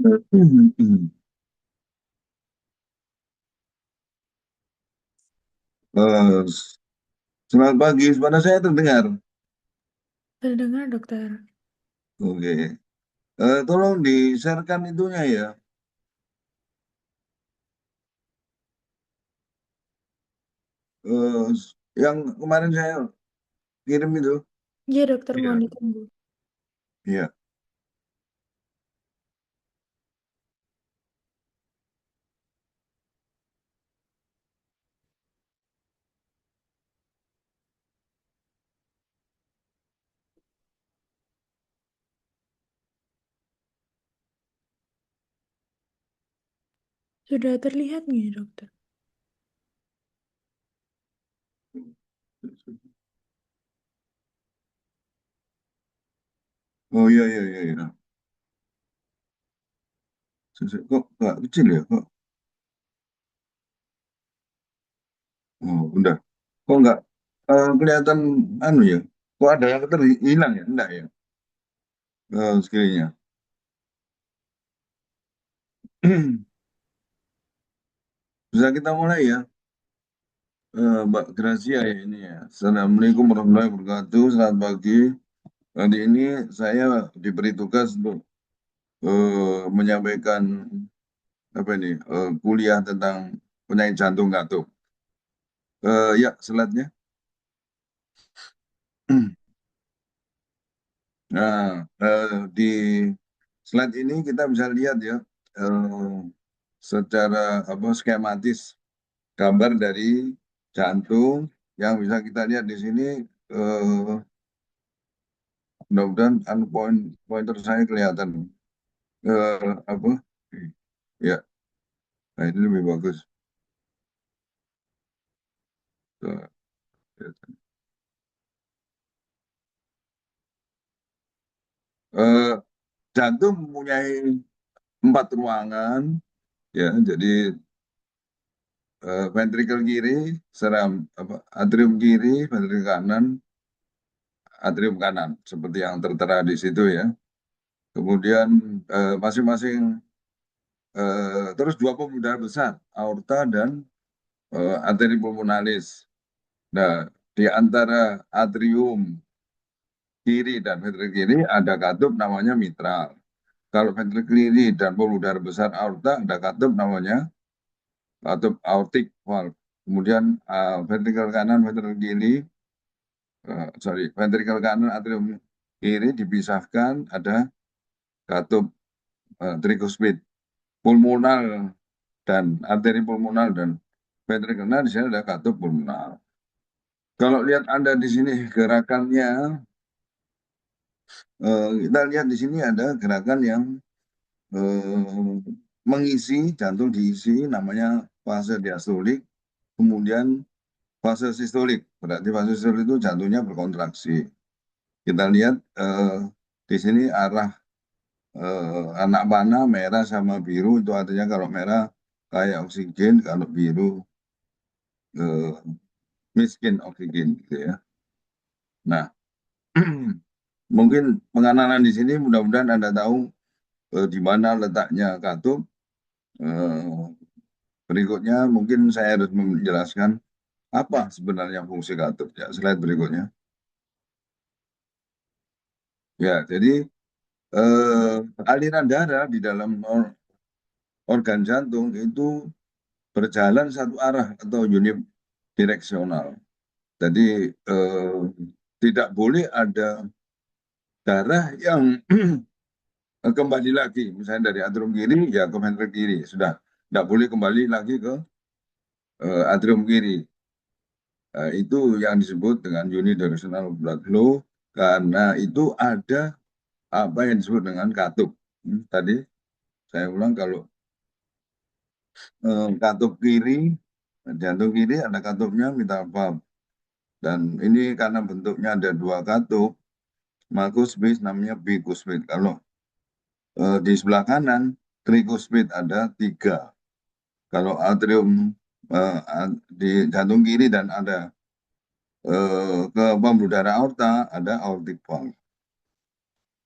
Eh, Selamat pagi, suara saya terdengar. Terdengar, dokter. Oke. Tolong di-sharekan itunya ya. Eh, yang kemarin saya kirim itu. Iya, dokter, mohon Iya. ditunggu. Iya. Sudah terlihat nih, dokter. Oh iya, iya, iya, iya. Kok nggak kecil ya? Udah. Kok nggak kelihatan anu ya? Kok ada yang terhilang ya? Enggak ya? Screen-nya. Bisa kita mulai ya, Mbak Gracia ya ini ya. Assalamualaikum warahmatullahi wabarakatuh. Selamat pagi. Hari ini saya diberi tugas untuk menyampaikan apa ini kuliah tentang penyakit jantung katup. Ya, slide-nya. Nah, di slide ini kita bisa lihat ya eh, secara apa skematis gambar dari jantung yang bisa kita lihat di sini. eh, Mudah-mudahan anu pointer saya kelihatan. Apa? Ya, nah ini lebih bagus. Tuh, lihat. Eh, Jantung mempunyai 4 ruangan, ya. Jadi ventrikel kiri, seram apa atrium kiri, ventrikel kanan, atrium kanan, seperti yang tertera di situ ya. Kemudian masing-masing terus dua pembuluh darah besar, aorta dan arteri pulmonalis. Nah, di antara atrium kiri dan ventrikel kiri ada katup namanya mitral. Kalau ventrikel kiri dan pembuluh darah besar aorta ada katup namanya katup aortic valve. Kemudian ventrikel kanan, ventrikel kiri, ventrikel kanan atrium kiri dipisahkan ada katup tricuspid. Pulmonal dan arteri pulmonal dan ventrikel kanan di sini ada katup pulmonal. Kalau lihat Anda di sini gerakannya, kita lihat di sini ada gerakan yang mengisi, jantung diisi, namanya fase diastolik, kemudian fase sistolik. Berarti fase sistolik itu jantungnya berkontraksi. Kita lihat di sini arah anak panah merah sama biru, itu artinya kalau merah kayak oksigen, kalau biru eh, miskin oksigen gitu ya. Nah, mungkin pengenalan di sini mudah-mudahan Anda tahu di mana letaknya katup. Eh, Berikutnya mungkin saya harus menjelaskan apa sebenarnya fungsi katup ya. Slide berikutnya. Ya, jadi aliran darah di dalam organ jantung itu berjalan satu arah atau unidireksional. Jadi tidak boleh ada darah yang kembali lagi, misalnya dari atrium kiri ya ke ventrikel kiri, sudah tidak boleh kembali lagi ke atrium kiri. Itu yang disebut dengan unidirectional blood flow karena itu ada apa yang disebut dengan katup. Tadi saya ulang kalau katup kiri, jantung kiri ada katupnya mitral valve. Dan ini karena bentuknya ada dua katup, maka kuspid namanya bikuspid. Kalau di sebelah kanan, trikuspid ada 3. Kalau atrium di jantung kiri dan ada ke pembuluh darah aorta, ada aortic valve.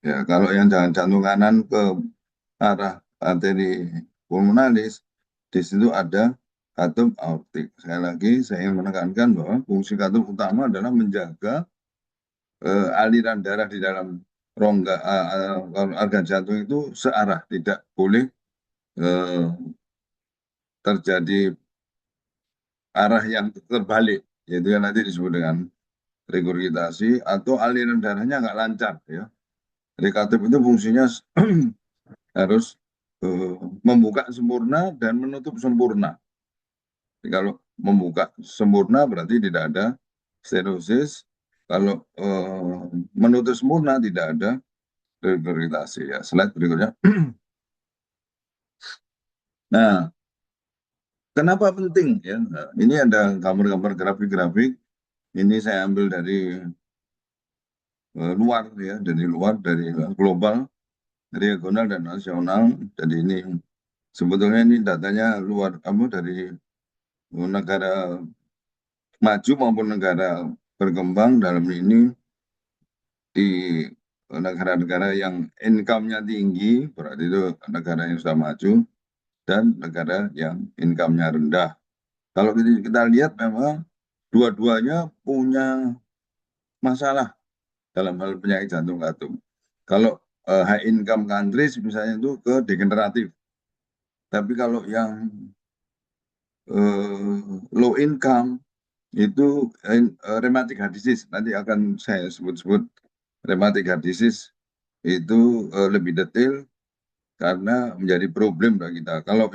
Ya, kalau yang jantung kanan ke arah arteri pulmonalis, di situ ada katup aortik. Sekali lagi saya ingin menekankan bahwa fungsi katup utama adalah menjaga aliran darah di dalam rongga organ jantung itu searah, tidak boleh terjadi arah yang terbalik, yaitu yang nanti disebut dengan regurgitasi atau aliran darahnya nggak lancar ya. Jadi katup itu fungsinya harus membuka sempurna dan menutup sempurna. Jadi kalau membuka sempurna berarti tidak ada stenosis. Kalau menutup sempurna tidak ada regurgitasi ya. Slide berikutnya. Nah, kenapa penting ya? Nah, ini ada gambar-gambar grafik-grafik. Ini saya ambil dari luar ya, dari global, regional dan nasional. Jadi ini sebetulnya ini datanya luar dari negara maju maupun negara berkembang. Dalam ini di negara-negara yang income-nya tinggi, berarti itu negara yang sudah maju, dan negara yang income-nya rendah. Kalau kita lihat memang dua-duanya punya masalah dalam hal penyakit jantung katup. Kalau high income countries misalnya itu ke degeneratif. Tapi kalau yang low income itu rheumatic heart disease. Nanti akan saya sebut-sebut rheumatic heart disease itu lebih detail karena menjadi problem bagi kita. Kalau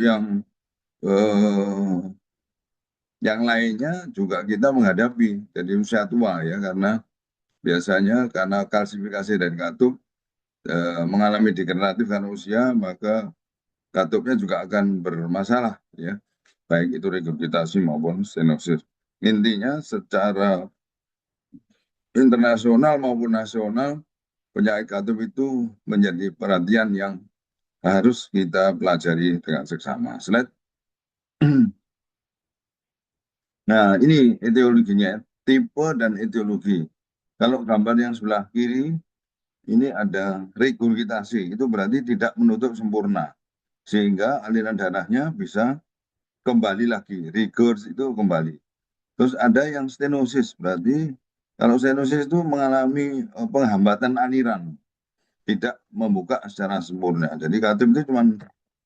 yang lainnya juga kita menghadapi jadi usia tua ya, karena biasanya karena kalsifikasi dari katup mengalami degeneratif karena usia, maka katupnya juga akan bermasalah ya, baik itu regurgitasi maupun stenosis. Intinya secara internasional maupun nasional penyakit katup itu menjadi perhatian yang harus kita pelajari dengan seksama. Slide. Nah, ini etiologinya, tipe dan etiologi. Kalau gambar yang sebelah kiri, ini ada regurgitasi, itu berarti tidak menutup sempurna. Sehingga aliran darahnya bisa kembali lagi, regurg itu kembali. Terus ada yang stenosis, berarti kalau stenosis itu mengalami penghambatan aliran, tidak membuka secara sempurna. Jadi katup itu cuma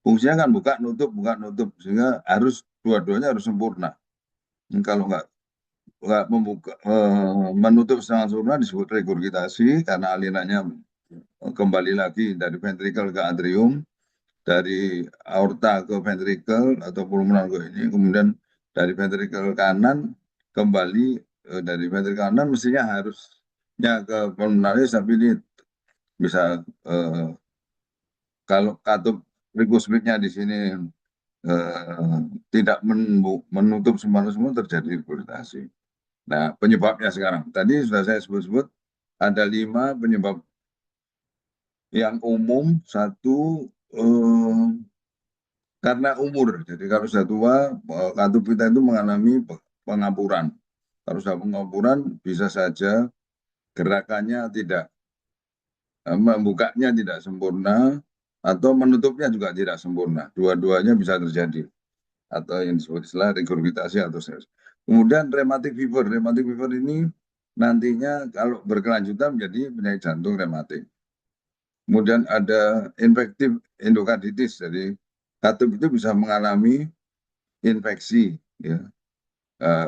fungsinya kan buka nutup, sehingga harus dua-duanya harus sempurna. Kalau nggak membuka menutup secara sempurna disebut regurgitasi karena alirannya kembali lagi dari ventricle ke atrium, dari aorta ke ventricle atau pulmonar ke ini, kemudian dari ventricle kanan kembali dari ventricle kanan mestinya harusnya ke pulmonaris, tapi ini bisa kalau katup tricuspidnya di sini tidak menutup semua terjadi regurgitasi. Nah, penyebabnya sekarang. Tadi sudah saya sebut-sebut ada 5 penyebab yang umum. Satu karena umur. Jadi kalau sudah tua, katup kita itu mengalami pengampuran. Kalau sudah pengampuran bisa saja gerakannya tidak, membukanya tidak sempurna atau menutupnya juga tidak sempurna. Dua-duanya bisa terjadi. Atau yang disebut istilah regurgitasi atau stenosis. Kemudian rheumatic fever. Rheumatic fever ini nantinya kalau berkelanjutan menjadi penyakit jantung rheumatik. Kemudian ada infektif endokarditis. Jadi katup itu bisa mengalami infeksi ya.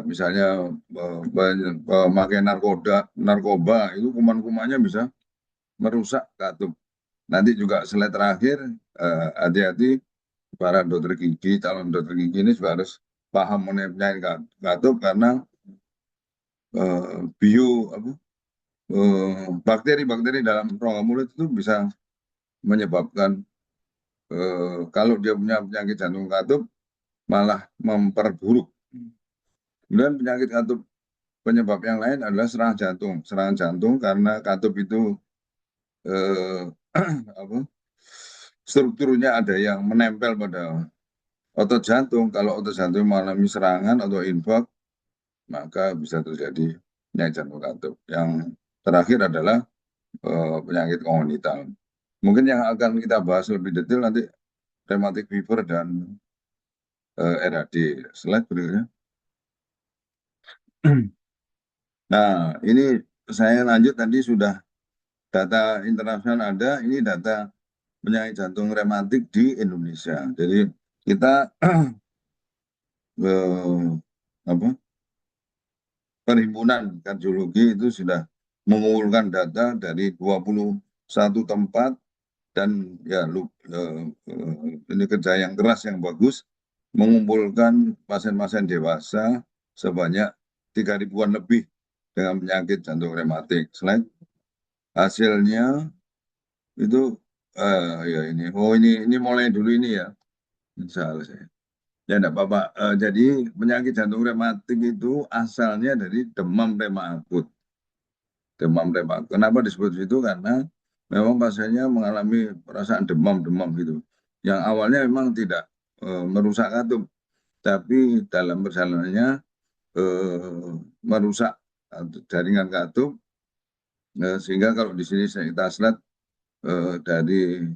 Misalnya memakai narkoba itu kuman-kumannya bisa merusak katup. Nanti juga slide terakhir, hati-hati para dokter gigi, calon dokter gigi ini juga harus paham mengenai penyakit katup karena bakteri-bakteri dalam rongga mulut itu bisa menyebabkan kalau dia punya penyakit jantung katup malah memperburuk. Kemudian penyakit katup penyebab yang lain adalah serangan jantung. Serangan jantung karena katup itu strukturnya ada yang menempel pada otot jantung. Kalau otot jantung mengalami serangan atau infark, maka bisa terjadi penyakit jantung katup. Yang terakhir adalah penyakit kongenital. Mungkin yang akan kita bahas lebih detail nanti rheumatic fever dan RAD. Slide berikutnya. Nah, ini saya lanjut tadi sudah data internasional ada, ini data penyakit jantung rematik di Indonesia. Jadi kita apa, Perhimpunan Kardiologi itu sudah mengumpulkan data dari 21 tempat dan ya ini kerja yang keras yang bagus mengumpulkan pasien-pasien dewasa sebanyak 3.000-an lebih dengan penyakit jantung rematik. Slide. Hasilnya itu ya ini mulai dulu ini ya. Salah saya. Ya enggak apa-apa. Jadi penyakit jantung rematik itu asalnya dari demam rema akut. Demam rema akut. Kenapa disebut itu? Karena memang pasiennya mengalami perasaan demam-demam gitu. Yang awalnya memang tidak merusak katup, tapi dalam perjalanannya merusak jaringan katup, sehingga kalau di sini kita lihat dari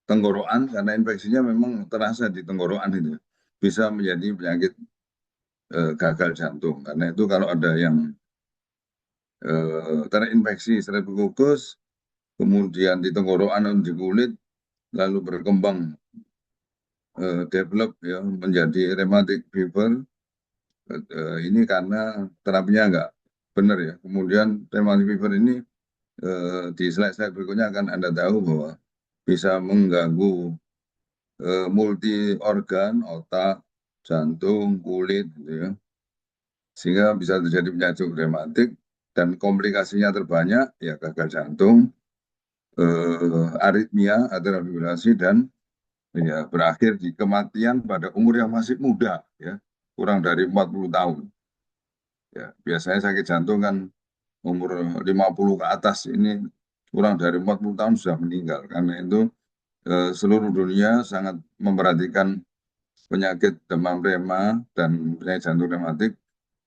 tenggorokan, karena infeksinya memang terasa di tenggorokan itu, bisa menjadi penyakit gagal jantung. Karena itu kalau ada yang terinfeksi Streptococcus, kemudian di tenggorokan atau di kulit, lalu berkembang develop ya menjadi rheumatic fever, ini karena terapinya enggak benar ya. Kemudian rheumatic fever ini di slide-slide berikutnya akan Anda tahu bahwa bisa mengganggu multi organ, otak, jantung, kulit, gitu ya. Sehingga bisa terjadi penyakit rematik dan komplikasinya terbanyak ya gagal jantung, aritmia, atrial fibrillasi, dan ya berakhir di kematian pada umur yang masih muda ya, kurang dari 40 tahun. Ya, biasanya sakit jantung kan umur 50 ke atas, ini kurang dari 40 tahun sudah meninggal. Karena itu seluruh dunia sangat memperhatikan penyakit demam rema dan penyakit jantung rematik,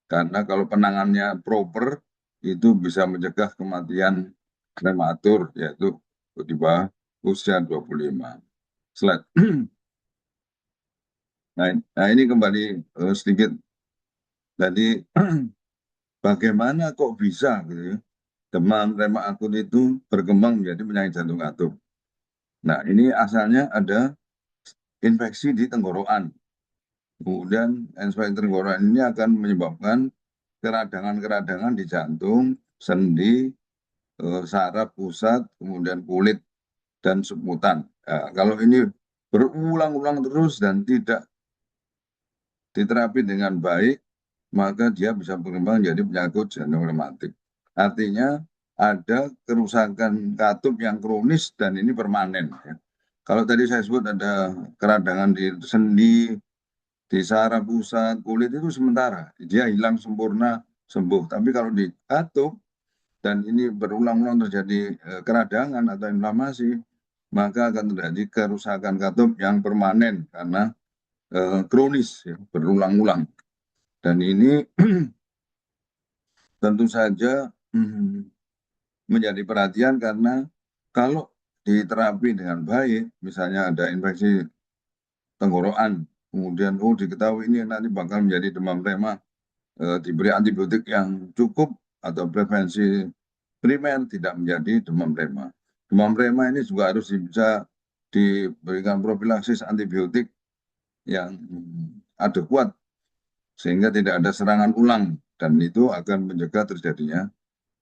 karena kalau penangannya proper itu bisa mencegah kematian prematur, yaitu di bawah usia 25. Slide. Nah ini kembali sedikit tadi bagaimana kok bisa gitu ya, demam rema akut itu berkembang menjadi penyakit jantung katup. Nah ini asalnya ada infeksi di tenggorokan. Kemudian infeksi tenggorokan ini akan menyebabkan keradangan-keradangan di jantung, sendi, saraf pusat, kemudian kulit, dan semutan. Nah, kalau ini berulang-ulang terus dan tidak diterapi dengan baik, maka dia bisa berkembang jadi penyakit jantung rematik. Artinya ada kerusakan katup yang kronis dan ini permanen. Ya. Kalau tadi saya sebut ada keradangan di sendi, di saraf pusat, kulit itu sementara, dia hilang sempurna, sembuh. Tapi kalau di katup dan ini berulang-ulang terjadi keradangan atau inflamasi, maka akan terjadi kerusakan katup yang permanen karena kronis ya, berulang-ulang. Dan ini tentu saja menjadi perhatian karena kalau diterapi dengan baik, misalnya ada infeksi tenggorokan, kemudian diketahui ini nanti bakal menjadi demam rema, diberi antibiotik yang cukup atau prevensi primer, tidak menjadi demam rema. Demam rema ini juga harus bisa diberikan profilaksis antibiotik yang adekuat sehingga tidak ada serangan ulang dan itu akan mencegah terjadinya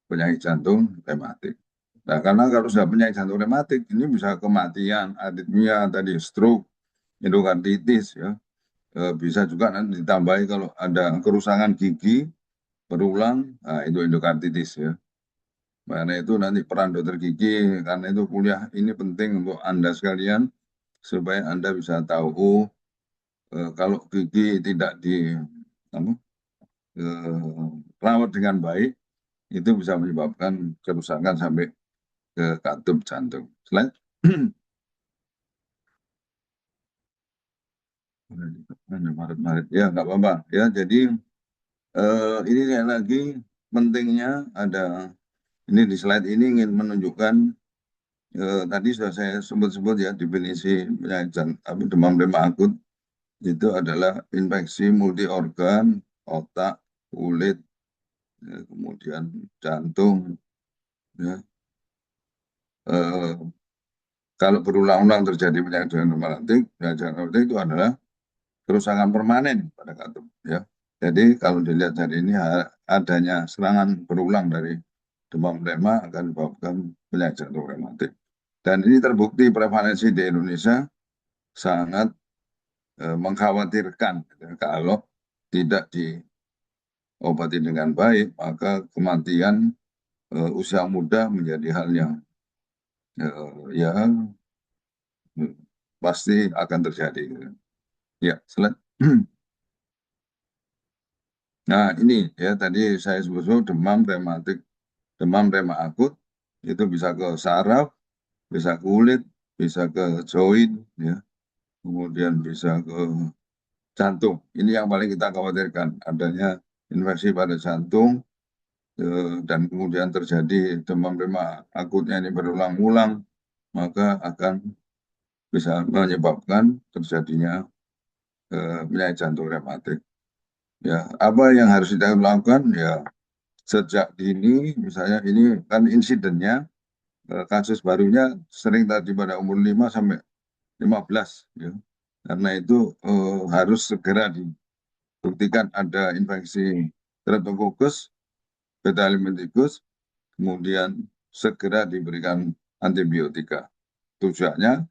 penyakit jantung rematik. Nah, karena kalau sudah penyakit jantung rematik ini bisa kematian, aritmia tadi, stroke, endokarditis ya. Bisa juga nanti ditambahi kalau ada kerusakan gigi berulang, nah itu endokarditis ya. Karena itu nanti peran dokter gigi, karena itu kuliah ini penting untuk Anda sekalian supaya Anda bisa tahu kalau gigi tidak rawat dengan baik itu bisa menyebabkan kerusakan sampai ke katup jantung. Slide. Maret ya nggak apa-apa ya. Jadi ini sekali lagi pentingnya ada ini di slide ini ingin menunjukkan tadi sudah saya sebut-sebut ya definisi penyakit demam berdarah akut itu adalah infeksi multi organ, otak, kulit, ya, kemudian jantung. Ya. Eh, Kalau berulang-ulang terjadi penyakit rematik, penyakit rematik itu adalah kerusakan permanen pada katup. Ya. Jadi kalau dilihat dari ini adanya serangan berulang dari demam berdarah akan menyebabkan penyakit jantung rematik. Dan ini terbukti prevalensi di Indonesia sangat mengkhawatirkan. Ya, kalau tidak diobati dengan baik, maka kematian usia muda menjadi hal yang ya pasti akan terjadi. Ya, nah ini ya tadi saya sebut demam rematik, demam remak akut itu bisa ke saraf, bisa ke kulit, bisa ke joint, ya, kemudian bisa ke jantung. Ini yang paling kita khawatirkan, adanya infeksi pada jantung dan kemudian terjadi demam remak akutnya ini berulang-ulang, maka akan bisa menyebabkan terjadinya penyakit jantung rematik. Ya, apa yang harus kita lakukan? Ya, sejak dini, misalnya ini kan insidennya, kasus barunya sering tadi pada umur 5 sampai 15, ya. Karena itu harus segera dibuktikan ada infeksi Streptococcus, beta eliminthigus, kemudian segera diberikan antibiotika. Tujuannya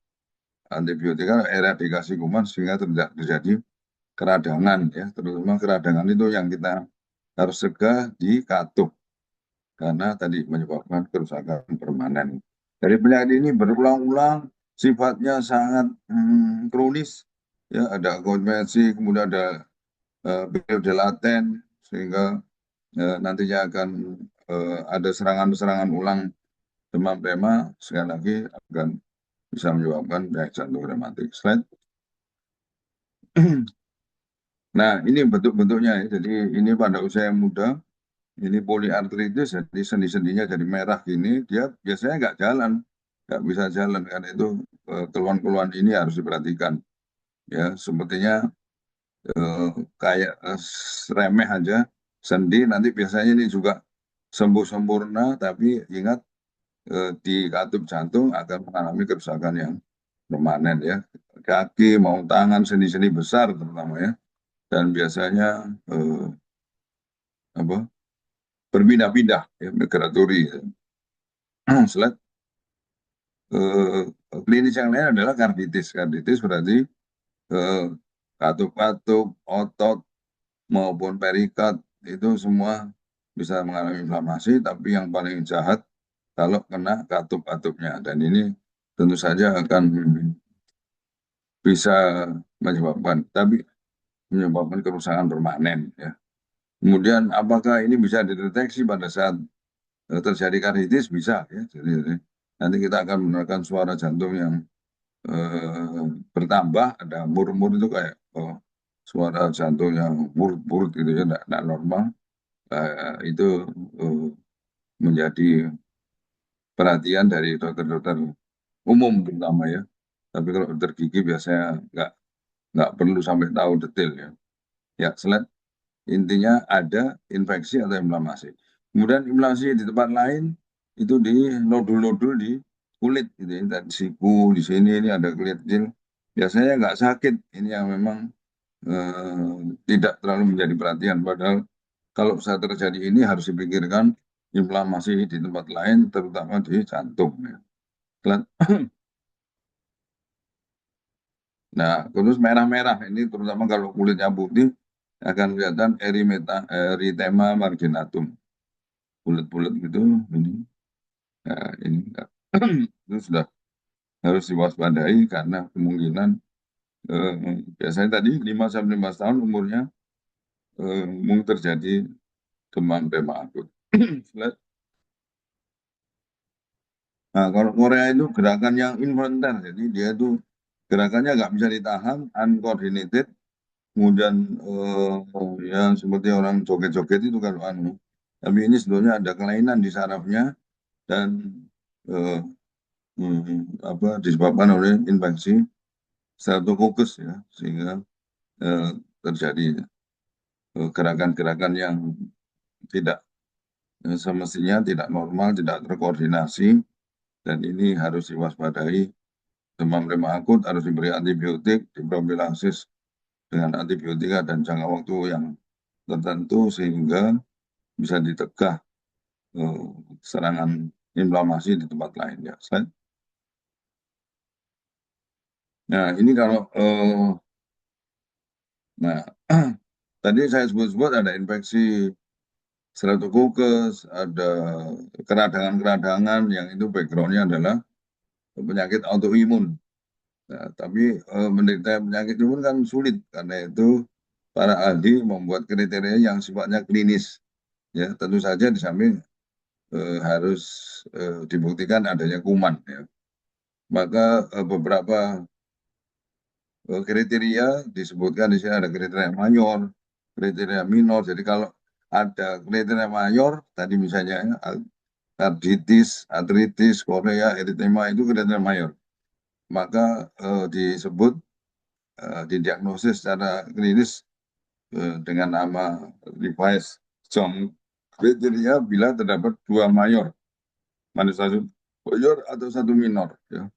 antibiotika eradikasi kuman sehingga tidak terjadi keradangan, ya, terutama keradangan itu yang kita harus cegah di katup karena tadi menyebabkan kerusakan permanen. Dari penyakit ini berulang-ulang, sifatnya sangat kronis, ya, ada konvensi, kemudian ada periode laten, sehingga nantinya akan ada serangan-serangan ulang demam berdarah, sekali lagi akan bisa menyebabkan penyakit jantung rematik. Slide. Nah, ini bentuk-bentuknya ya. Jadi ini pada usia yang muda, ini poliartritis, jadi sendi-sendinya jadi merah gini, dia biasanya nggak jalan, nggak bisa jalan, karena itu keluhan-keluhan ini harus diperhatikan. Ya, sepertinya kayak remeh aja, sendi, nanti biasanya ini juga sembuh sempurna, tapi ingat di katup jantung akan mengalami kerusakan yang permanen ya. Kaki, mau tangan, sendi-sendi besar terutama ya, dan biasanya apa berpindah-pindah ya, migratori. Ya. Slide. Klinis yang lain adalah karditis. Karditis berarti katup-katup, otot maupun perikat itu semua bisa mengalami inflamasi, tapi yang paling jahat kalau kena katup-katupnya. Dan ini tentu saja akan bisa menyebabkan kerusakan permanen. Ya. Kemudian apakah ini bisa dideteksi pada saat terjadi karditis? Bisa ya. Jadi nanti kita akan mendengarkan suara jantung yang bertambah, ada murmur itu kayak suara jantung yang murut-murut gitu ya, tidak normal. Itu menjadi perhatian dari dokter-dokter umum terutama ya. Tapi kalau dokter gigi biasanya nggak perlu sampai tahu detail ya. Ya, slide. Intinya ada infeksi atau inflamasi. Kemudian inflamasi di tempat lain itu di nodul-nodul di kulit gitu ya. Dan siku di sini ini ada kulit kecil. Biasanya nggak sakit. Ini yang memang tidak terlalu menjadi perhatian. Padahal kalau saat terjadi ini harus dipikirkan inflamasi di tempat lain, terutama di jantung. Ya. Nah, terus merah-merah ini terutama kalau kulitnya putih akan kelihatan erythema marginatum. Bulat-bulat gitu ini. Nah, ini itu sudah harus diwaspadai karena kemungkinan biasanya tadi 5 sampai 15 tahun umurnya mungkin terjadi demam berdarah akut. Nah, kalau Korea itu gerakan yang involunter, jadi dia itu gerakannya nggak bisa ditahan, uncoordinated, kemudian ya seperti orang joget-joget itu kalau anu. Tapi ini sebetulnya ada kelainan di sarafnya dan disebabkan oleh infeksi Streptococcus ya, sehingga terjadi gerakan-gerakan yang tidak semestinya, tidak normal, tidak terkoordinasi, dan ini harus diwaspadai. Demam rema akut harus diberi antibiotik, diprofilasis dengan antibiotika dan jangka waktu yang tertentu sehingga bisa ditegah serangan inflamasi di tempat lain ya. Nah ini kalau nah tadi saya sebut-sebut ada infeksi Streptococcus, ada keradangan-keradangan yang itu backgroundnya adalah penyakit autoimun. Nah, tapi menderita penyakit imun kan sulit, karena itu para ahli membuat kriteria yang sifatnya klinis. Ya, tentu saja di samping harus dibuktikan adanya kuman. Ya. Maka beberapa kriteria disebutkan di sini, ada kriteria mayor, kriteria minor. Jadi kalau ada kriteria mayor, tadi misalnya karditis, artritis, korea, eritema itu kriteria mayor. Maka disebut didiagnosis secara klinis dengan nama Revised John kriteria bila terdapat 2 mayor, mana satu mayor atau satu minor, ya.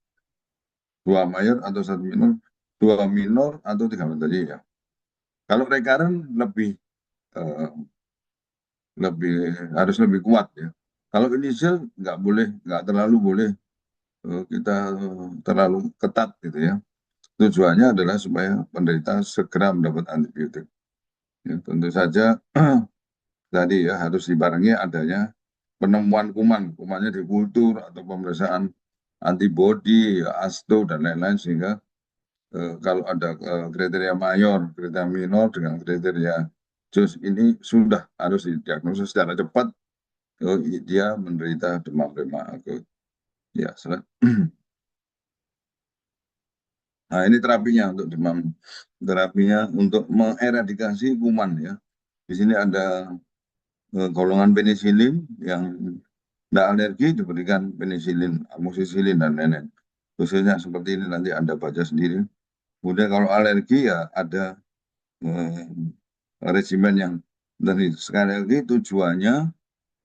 2 mayor atau 1 minor, 2 minor atau 3 minor tadi ya. Kalau recurrent eh, harus lebih kuat ya. Kalau initial nggak terlalu boleh kita terlalu ketat gitu ya. Tujuannya adalah supaya penderita segera mendapat antibiotik. Ya, tentu saja tadi ya harus dibarengi adanya penemuan kuman, kumannya di kultur atau pemeriksaan antibodi, asto dan lain-lain, sehingga kalau ada kriteria mayor, kriteria minor dengan kriteria JOS ini sudah harus didiagnosis secara cepat. Dia menderita demam berdarah akut. Ya, nah ini terapinya untuk demam, terapinya untuk mengeradikasi kuman ya. Di sini ada golongan penisilin yang tidak alergi diberikan penisilin, amoxicillin dan lain-lain. Khususnya seperti ini nanti Anda baca sendiri. Kemudian kalau alergi ya ada regimen yang dari sekali lagi tujuannya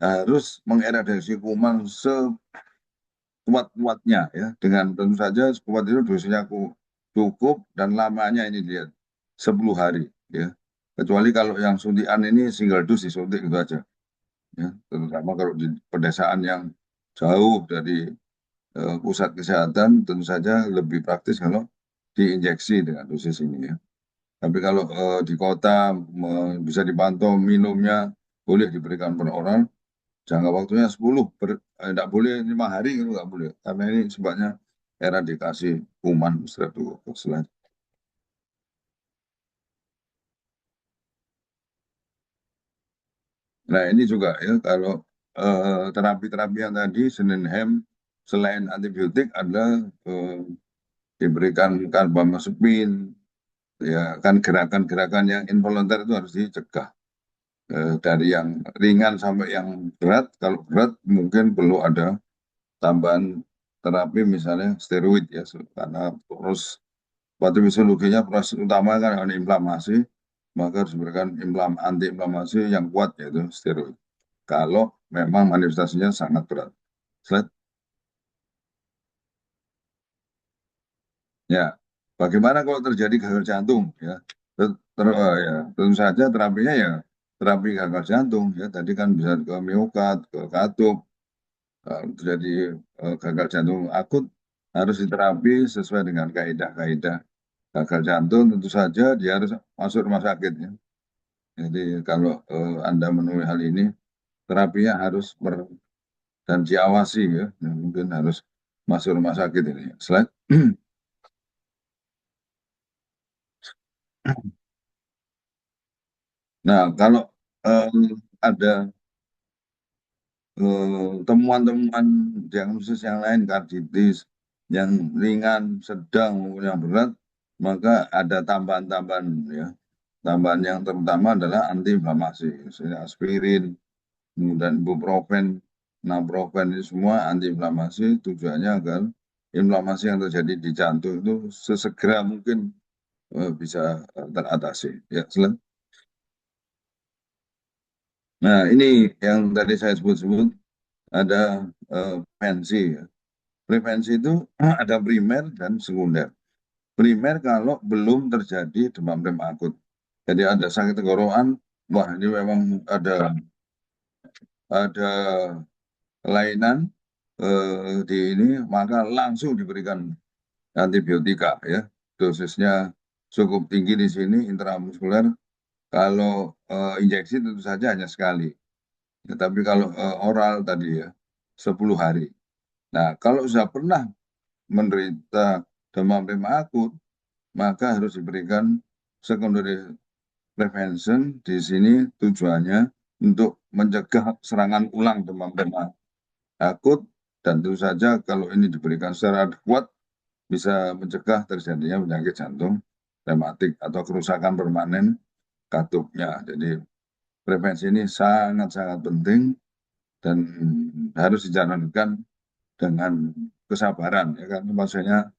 harus mengeradikasi kuman sekuat-kuatnya ya, dengan tentu saja sekuat itu dosisnya cukup dan lamanya ini lihat 10 hari ya. Kecuali kalau yang suntikan ini single dose disuntik gitu aja. Ya, terutama kalau di pedesaan yang jauh dari pusat kesehatan, tentu saja lebih praktis kalau diinjeksi dengan dosis ini ya. Tapi kalau di kota bisa dipantau minumnya, boleh diberikan per orang, jangka waktunya 10, tidak boleh 5 hari itu nggak boleh, karena ini sebabnya eradikasi kuman Streptococcus. Nah ini juga ya, kalau terapi-terapi yang tadi Sydenham selain antibiotik adalah diberikan karbamazepin, ya kan gerakan-gerakan yang involunter itu harus dicegah. Dari yang ringan sampai yang berat. Kalau berat mungkin perlu ada tambahan terapi misalnya steroid ya, karena patofisiologinya proses utama kan ada inflamasi, maka harus diberikan anti-inflamasi yang kuat yaitu steroid. Kalau memang manifestasinya sangat berat. Slide. Ya, bagaimana kalau terjadi gagal jantung ya? Ya, tentu saja terapinya ya terapi gagal jantung ya. Tadi kan bisa ke miokard, ke katup. Kalau terjadi gagal jantung akut harus diterapi sesuai dengan kaidah-kaidah gagal jantung. Tentu saja dia harus masuk rumah sakit ya. Jadi kalau Anda menemui hal ini, terapinya harus dan diawasi ya. Mungkin harus masuk rumah sakit ini. Slide. Nah, kalau ada temuan-temuan diagnosis yang lain, karditis, yang ringan, sedang, maupun yang berat, maka ada tambahan-tambahan ya. Tambahan yang terutama adalah antiinflamasi, misalnya aspirin, kemudian ibuprofen, naprofen, ini semua antiinflamasi, tujuannya agar inflamasi yang terjadi di jantung itu sesegera mungkin bisa teratasi. Ya, nah, ini yang tadi saya sebut-sebut ada prevensi. Ya. Prevensi itu ada primer dan sekunder. Primer kalau belum terjadi demam akut. Jadi ada sakit tenggorokan, wah ini memang ada kelainan di ini, maka langsung diberikan antibiotika ya. Dosisnya cukup tinggi di sini intramuskuler. Kalau injeksi tentu saja hanya sekali. Ya, tapi kalau oral tadi ya 10 hari. Nah, kalau sudah pernah menderita demam akut, maka harus diberikan secondary prevention. Di sini tujuannya untuk mencegah serangan ulang demam akut, dan tentu saja kalau ini diberikan secara kuat bisa mencegah terjadinya penyakit jantung rematik atau kerusakan permanen katupnya. Jadi prevensi ini sangat-sangat penting dan harus dijalankan dengan kesabaran ya kan, maksudnya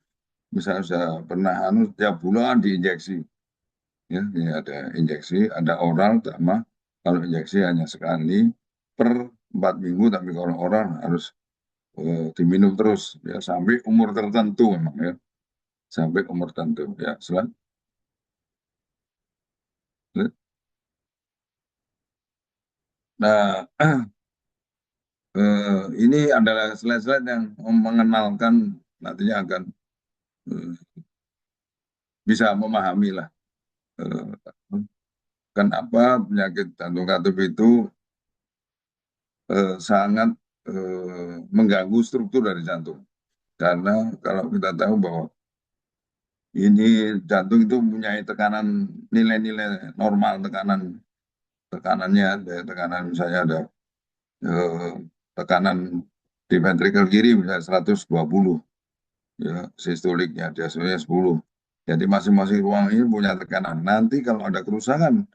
misalnya sudah pernah tiap bulan diinjeksi ya, ini ada injeksi, ada oral sama, kalau injeksi hanya sekali per 4 minggu, tapi kalau oral harus diminum terus ya sampai umur tertentu memang ya, sampai umur tertentu ya. Nah, ini adalah slide-slide yang mengenalkan, nantinya akan eh, bisa memahami lah kenapa penyakit jantung katup itu sangat mengganggu struktur dari jantung. Karena kalau kita tahu bahwa ini jantung itu mempunyai tekanan, nilai-nilai normal tekanannya, ada tekanan misalnya ada eh, tekanan di ventrikel kiri misalnya 120 ya, sistoliknya diastoliknya 10. Jadi masing-masing ruang ini punya tekanan. Nanti kalau ada kerusakan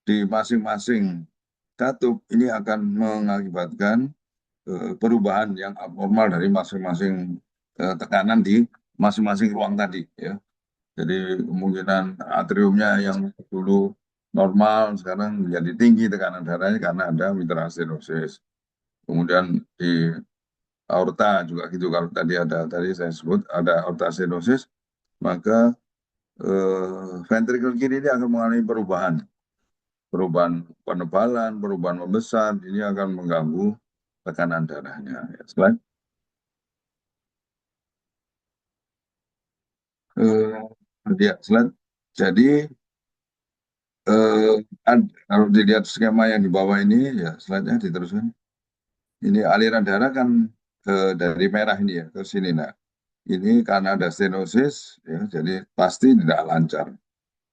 di masing-masing katup, ini akan mengakibatkan perubahan yang abnormal dari masing-masing tekanan di masing-masing ruang tadi ya. Jadi kemungkinan atriumnya yang dulu normal sekarang menjadi tinggi tekanan darahnya karena ada mitral stenosis. Kemudian di aorta juga gitu, kalau tadi saya sebut ada aorta stenosis, maka ventrikel kiri ini akan mengalami perubahan penebalan, perubahan membesar, ini akan mengganggu tekanan darahnya. Ya, ya, jadi eh, kalau dilihat skema yang di bawah ini, ya slide-nya diteruskan. Ini aliran darah kan dari merah ini ya ke sini. Nah, ini karena ada stenosis, ya, jadi pasti tidak lancar.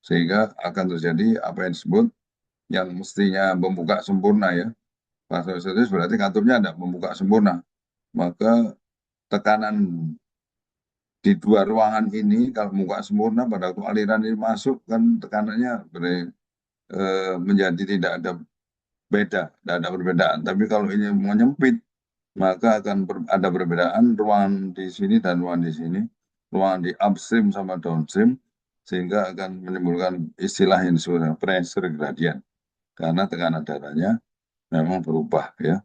Sehingga akan terjadi apa yang disebut yang mestinya membuka sempurna ya. Vasostasis berarti katupnya ada membuka sempurna. Maka tekanan di dua ruangan ini kalau membuka sempurna pada waktu aliran ini masuk kan tekanannya menjadi tidak ada tidak ada perbedaan. Tapi kalau ini menyempit, maka akan ada perbedaan ruangan di sini dan ruangan di sini, ruangan di upstream sama downstream, sehingga akan menimbulkan istilah yang disebut pressure gradient karena tekanan darahnya memang berubah ya.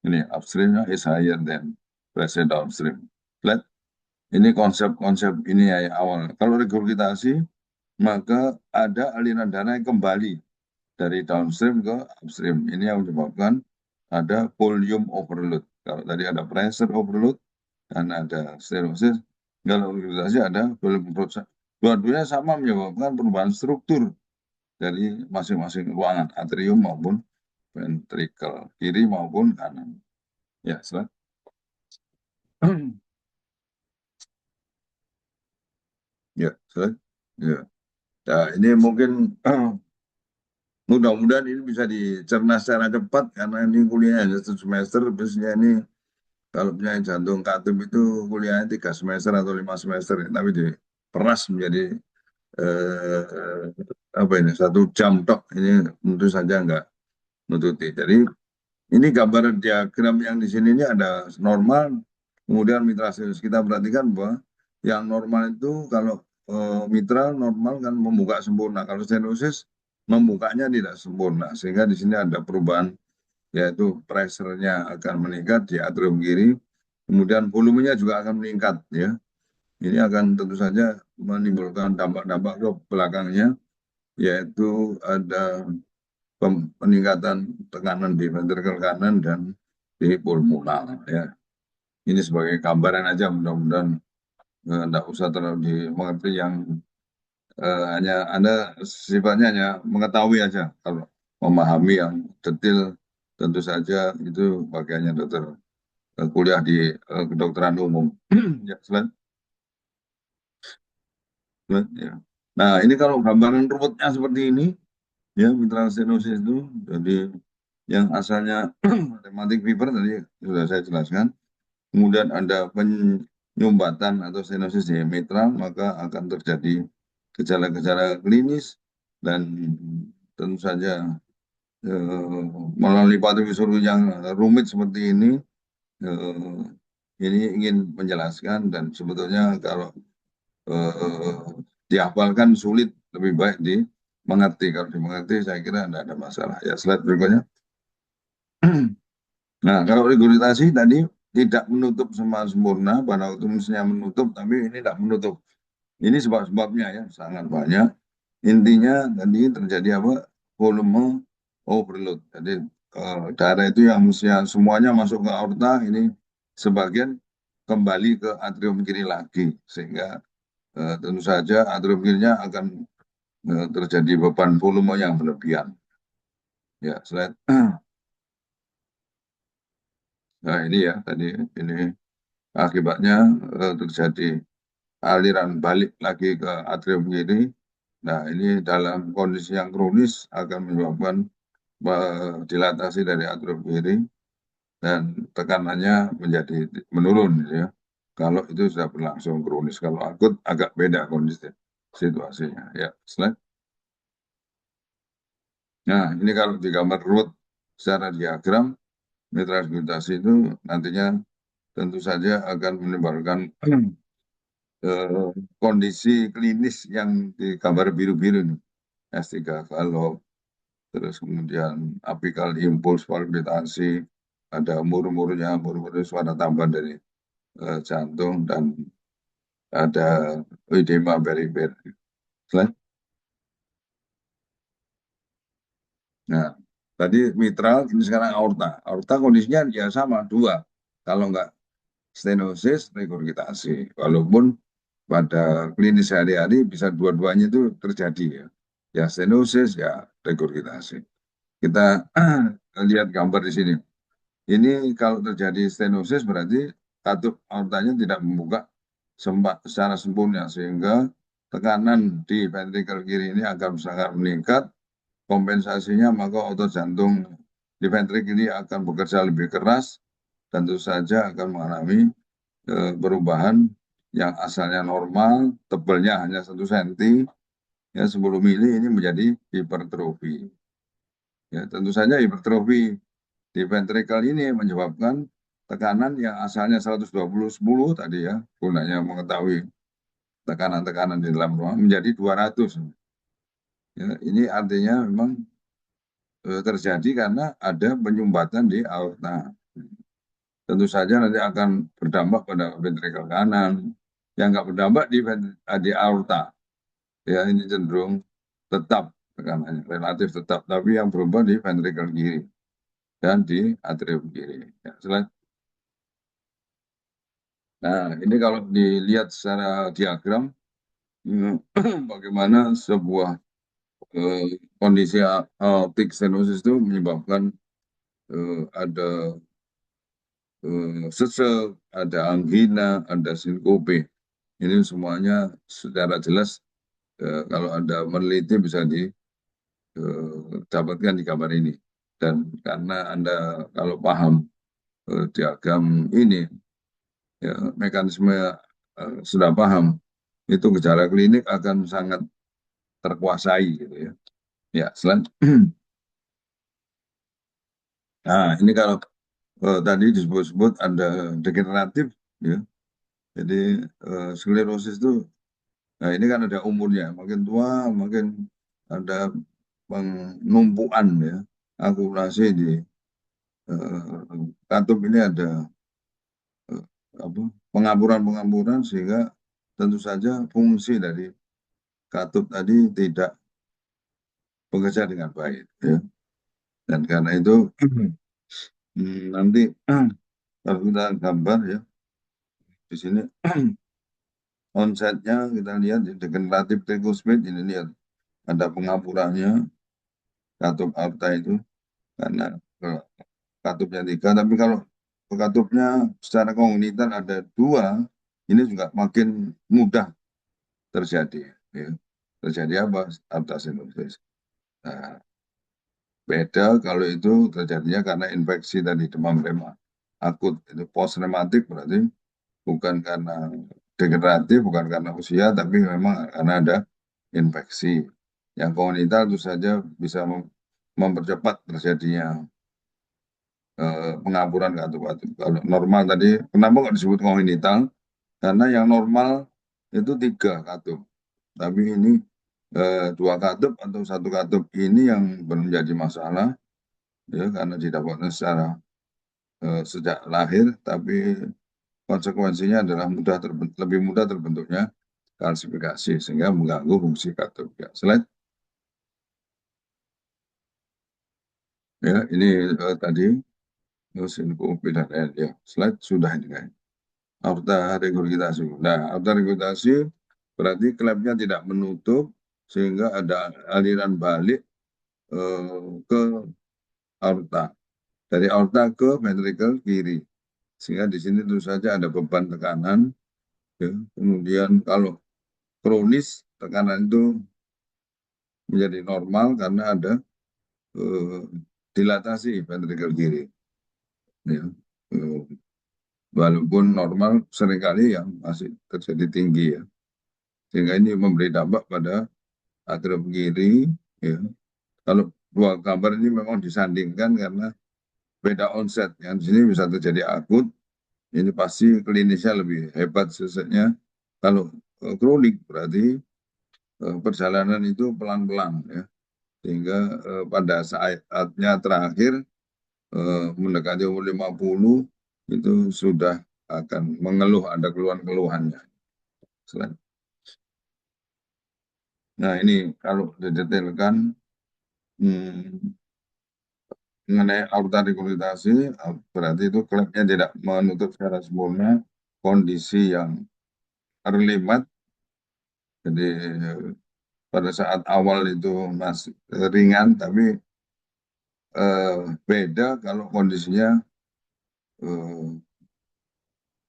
Ini upstreamnya is higher than pressure downstream. Lihat, ini konsep-konsep ini ya yang awal. Kalau regurgitasi, maka ada aliran darah yang kembali dari downstream ke upstream. Ini yang menyebabkan ada volume overload. Kalau tadi ada pressure overload dan ada stenosis, kalau regurgitasi ada volume overload. Dua-duanya sama menyebabkan perubahan struktur dari masing-masing ruangan, atrium maupun ventrikel, kiri maupun kanan. Ya, silakan. Ya, silakan. Ya. Nah, ini mungkin mudah-mudahan ini bisa dicerna secara cepat karena ini kuliahnya hanya 1 semester. Biasanya ini kalau penyakit jantung katup itu kuliahnya 3 semester atau 5 semester, tapi diperas menjadi apa ini 1 jam tok. Ini tentu saja nggak nututi. Jadi Ini gambaran diagram yang di sini ini ada normal, kemudian mitra sinus. Kita perhatikan bahwa yang normal itu kalau mitra normal kan membuka sempurna. Kalau stenosis membukanya tidak sempurna, sehingga di sini ada perubahan, yaitu pressure-nya akan meningkat di atrium kiri, kemudian volumenya juga akan meningkat ya. Ini akan tentu saja menimbulkan dampak-dampak ke belakangnya, yaitu ada peningkatan tekanan di ventrikel kanan dan di pulmonar ya. Ini sebagai gambaran aja, mudah-mudahan enggak usah terlalu dimengerti, yang hanya Anda sifatnya hanya mengetahui aja. Kalau memahami yang detail tentu saja itu bagiannya dokter kuliah di kedokteran umum. Ya, ya. Nah, ini kalau gambaran ruwetnya seperti ini ya, mitral stenosis itu jadi yang asalnya rheumatic fever tadi sudah saya jelaskan. Kemudian ada penyumbatan atau stenosis di mitral, maka akan terjadi gejala-gejala klinis, dan tentu saja melalui patofisiologi yang rumit seperti eh, ini ingin menjelaskan, dan sebetulnya kalau eh, dihafalkan sulit, lebih baik dimengerti. Kalau dimengerti saya kira tidak ada masalah. Ya, slide berikutnya. Nah, kalau regurgitasi tadi tidak menutup sempurna, pada waktu mestinya menutup, tapi ini tidak menutup. Ini sebab-sebabnya ya, sangat banyak. Intinya tadi terjadi apa? Volume overload. Jadi darah itu yang mestinya semuanya masuk ke aorta, ini sebagian kembali ke atrium kiri lagi, sehingga tentu saja atrium kirinya akan terjadi beban volume yang berlebihan. Ya, slide. Nah, ini ya tadi ini akibatnya terjadi aliran balik lagi ke atrium kiri. Nah, ini dalam kondisi yang kronis akan menyebabkan dilatasi dari atrium kiri dan tekanannya menjadi menurun ya. Kalau itu sudah berlangsung kronis, kalau akut agak beda kondisi situasinya. Ya, slide. Nah, ini kalau digambar ruwet secara diagram, mitral regurgitasi itu nantinya tentu saja akan menimbulkan kondisi klinis yang digambar biru-biru nih. S3 galop, terus kemudian apikal impuls palpitasi, ada murmurnya, murmur suara tambahan dari jantung, dan ada edema perifer. Slide. Nah, tadi mitral, ini sekarang aorta. Aorta kondisinya ya sama, dua. Kalau enggak stenosis, regurgitasi. Walaupun pada klinis sehari-hari bisa dua-duanya itu terjadi ya. Ya stenosis, ya regurgitasi. Kita lihat gambar di sini. Ini kalau terjadi stenosis berarti katup aortanya tidak membuka secara sempurna, sehingga tekanan di ventrikel kiri ini akan sangat meningkat. Kompensasinya maka otot jantung di ventrikel kiri akan bekerja lebih keras, dan tentu saja akan mengalami perubahan yang asalnya normal, tebalnya hanya 1 cm, ya 10 mili, ini menjadi hipertrofi. Ya, tentu saja hipertrofi di ventrikel ini menyebabkan tekanan yang asalnya 120/10 tadi ya, gunanya mengetahui tekanan-tekanan di dalam ruangan, menjadi 200. Ya, ini artinya memang terjadi karena ada penyumbatan di aorta. Tentu saja nanti akan berdampak pada ventrikel kanan, yang nggak berdampak di aorta. Ya, ini cenderung tetap tekanannya, relatif tetap, tapi yang berubah di ventrikel kiri dan di atrium kiri. Ya, nah, ini kalau dilihat secara diagram, bagaimana sebuah kondisi aortic stenosis itu menyebabkan ada sesek, ada anggina, ada sinkope. Ini semuanya secara jelas kalau Anda meneliti bisa didapatkan di gambar ini. Dan karena Anda kalau paham diagram ini, ya, mekanisme sudah paham, itu gejala klinik akan sangat terkuasai gitu ya. Ya, Nah, ini kalau tadi disebut-sebut ada degeneratif, ya. Jadi sklerosis itu, nah ini kan ada umurnya. Makin tua, makin ada penumpukan, ya, akumulasi di katup ini ada eh, apa pengampuran-pengampuran sehingga tentu saja fungsi dari katup tadi tidak bekerja dengan baik, ya. Dan karena itu nanti kalau kita gambar, ya, di sini onsetnya kita lihat di degeneratif tricuspid ini, lihat ada pengampurannya katup aorta itu karena eh, katupnya tiga, tapi kalau katupnya secara kongenital ada dua, ini juga makin mudah terjadi, ya. Terjadi apa? Aorta Nah, beda kalau itu terjadinya karena infeksi tadi, demam rema akut. Itu post rematik berarti bukan karena degeneratif, bukan karena usia, tapi memang karena ada infeksi. Yang kongenital itu saja bisa mempercepat terjadinya pengampuran katup-katup. Kalau normal tadi, kenapa kok disebut kongenital? Karena yang normal itu tiga katup. Tapi ini dua katup atau satu katup ini yang menjadi masalah, ya, karena didapatkan secara sejak lahir, tapi konsekuensinya adalah lebih mudah terbentuknya kalsifikasi sehingga mengganggu fungsi katup. Ya, slide, ya, ini tadi terus info dan ya, slide sudah ini kan. Aorta regurgitasi. Nah, aorta regurgitasi berarti klepnya tidak menutup sehingga ada aliran balik ke aorta, dari aorta ke ventricle kiri, sehingga di sini tentu saja ada beban tekanan, ya. Kemudian kalau kronis tekanan itu menjadi normal karena ada eh, dilatasi ventricle kiri, ya. Eh, Walaupun normal seringkali yang masih terjadi tinggi, ya, sehingga ini memberi dampak pada atrium kiri, ya. Kalau dua gambar ini memang disandingkan karena beda onset. Yang di sini bisa terjadi akut, ini pasti klinisnya lebih hebat sesetnya. Kalau kronik berarti perjalanan itu pelan-pelan, ya, sehingga pada saatnya terakhir mendekati umur 50 itu sudah akan mengeluh, ada keluhan-keluhannya. Nah, ini kalau didetailkan hmm, mengenai aorta regurgitasi, berarti itu klepnya tidak menutup secara sempurna, kondisi yang early mat. Jadi pada saat awal itu masih ringan, tapi beda kalau kondisinya eh,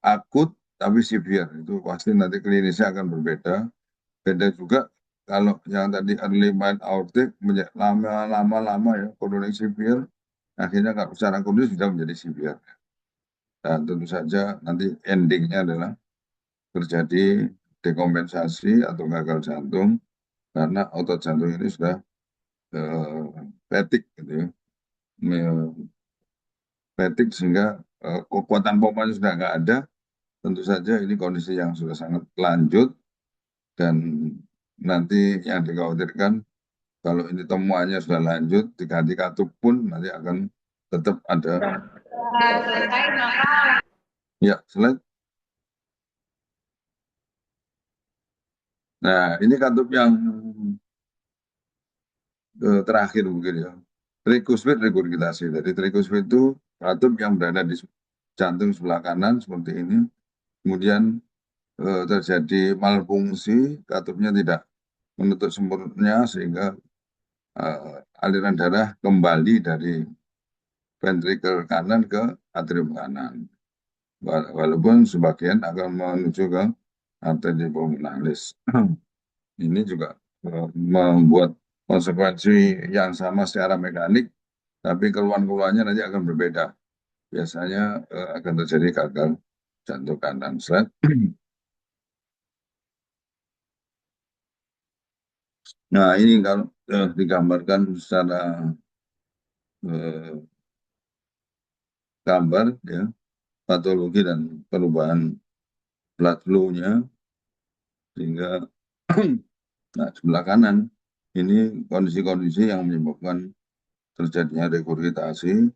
akut tapi severe, itu pasti nanti klinisnya akan berbeda. Beda juga kalau yang tadi early mild aortic lama-lama ya chronic severe, akhirnya kalau secara kronis sudah menjadi severe. Dan tentu saja nanti endingnya adalah terjadi dekompensasi atau gagal jantung karena otot jantung ini sudah fatigue, gitu ya. Fatigue sehingga kekuatan pompanya sudah nggak ada. Tentu saja ini kondisi yang sudah sangat lanjut, dan nanti yang dikhawatirkan kalau ini temuannya sudah lanjut diganti katup pun nanti akan tetap ada. Ya, slide. Nah, ini katup yang terakhir mungkin, ya. Tricuspid regurgitasi. Jadi tricuspid itu katup yang berada di jantung sebelah kanan seperti ini. Kemudian terjadi malfungsi, katupnya tidak menutup sempurna sehingga aliran darah kembali dari ventrikel kanan ke atrium kanan. Walaupun sebagian akan menuju ke arteri pulmonalis. Ini juga membuat konsekuensi yang sama secara mekanik, tapi keluhan-keluhannya nanti akan berbeda. Biasanya akan terjadi gagal jantung kanan. Slide. Nah, ini kalau digambarkan secara gambar ya patologi dan perubahan blood flow-nya, sehingga nah sebelah kanan ini kondisi-kondisi yang menyebabkan terjadinya regurgitasi.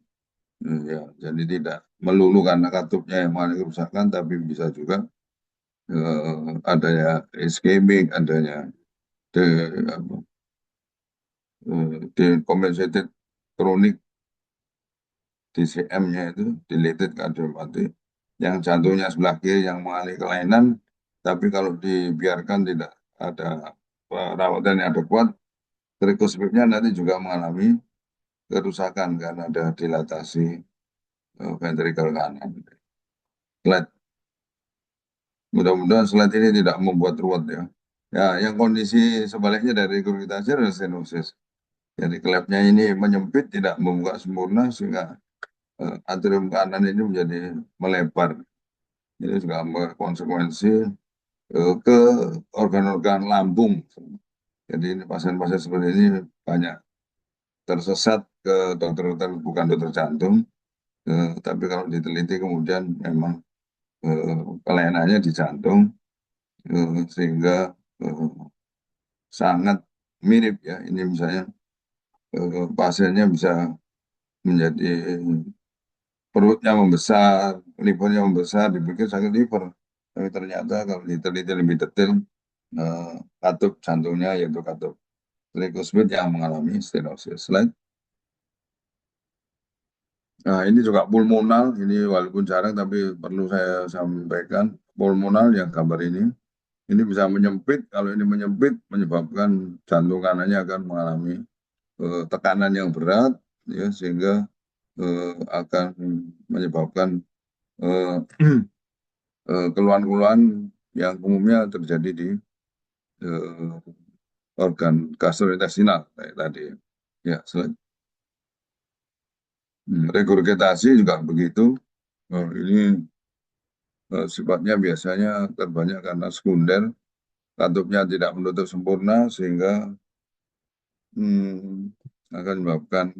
Ya, jadi tidak melulu karena katupnya yang mengalami kerusakan, tapi bisa juga adanya iskemik, adanya de, apa, decompensated chronic DCM-nya itu dilated cardiomyopathy, yang jantungnya sebelah kiri yang mengalami kelainan, tapi kalau dibiarkan tidak ada perawatan yang adekuat, tricuspidnya nanti juga mengalami kerusakan karena ada dilatasi ventricle kanan. Slide. Mudah-mudahan slide ini tidak membuat ruwet ya. Ya, yang kondisi sebaliknya dari regurgitasi adalah stenosis. Jadi klepnya ini menyempit, tidak membuka sempurna, sehingga atrium kanan ini menjadi melebar. Ini juga berkonsekuensi ke organ-organ lambung. Jadi pasien-pasien seperti ini banyak tersesat ke dokter-dokter bukan dokter jantung, tapi kalau diteliti kemudian memang kelainannya di jantung, sehingga eh, sangat mirip ya. Ini misalnya pasiennya bisa menjadi perutnya membesar, livernya membesar, dipikir sakit liver. Tapi ternyata kalau diteliti lebih detail, katup jantungnya yaitu katup tricuspid yang mengalami stenosis. Slide. Nah, ini juga pulmonal, ini walaupun jarang tapi perlu saya sampaikan. Pulmonal yang gambar ini bisa menyempit. Kalau ini menyempit, menyebabkan jantung kanannya akan mengalami tekanan yang berat, ya, sehingga akan menyebabkan eh, keluhan-keluhan yang umumnya terjadi di eh, organ gastrointestinal kayak tadi. Ya, regurgitasi juga begitu. Ini sifatnya biasanya terbanyak karena sekunder, katupnya tidak menutup sempurna, sehingga akan menyebabkan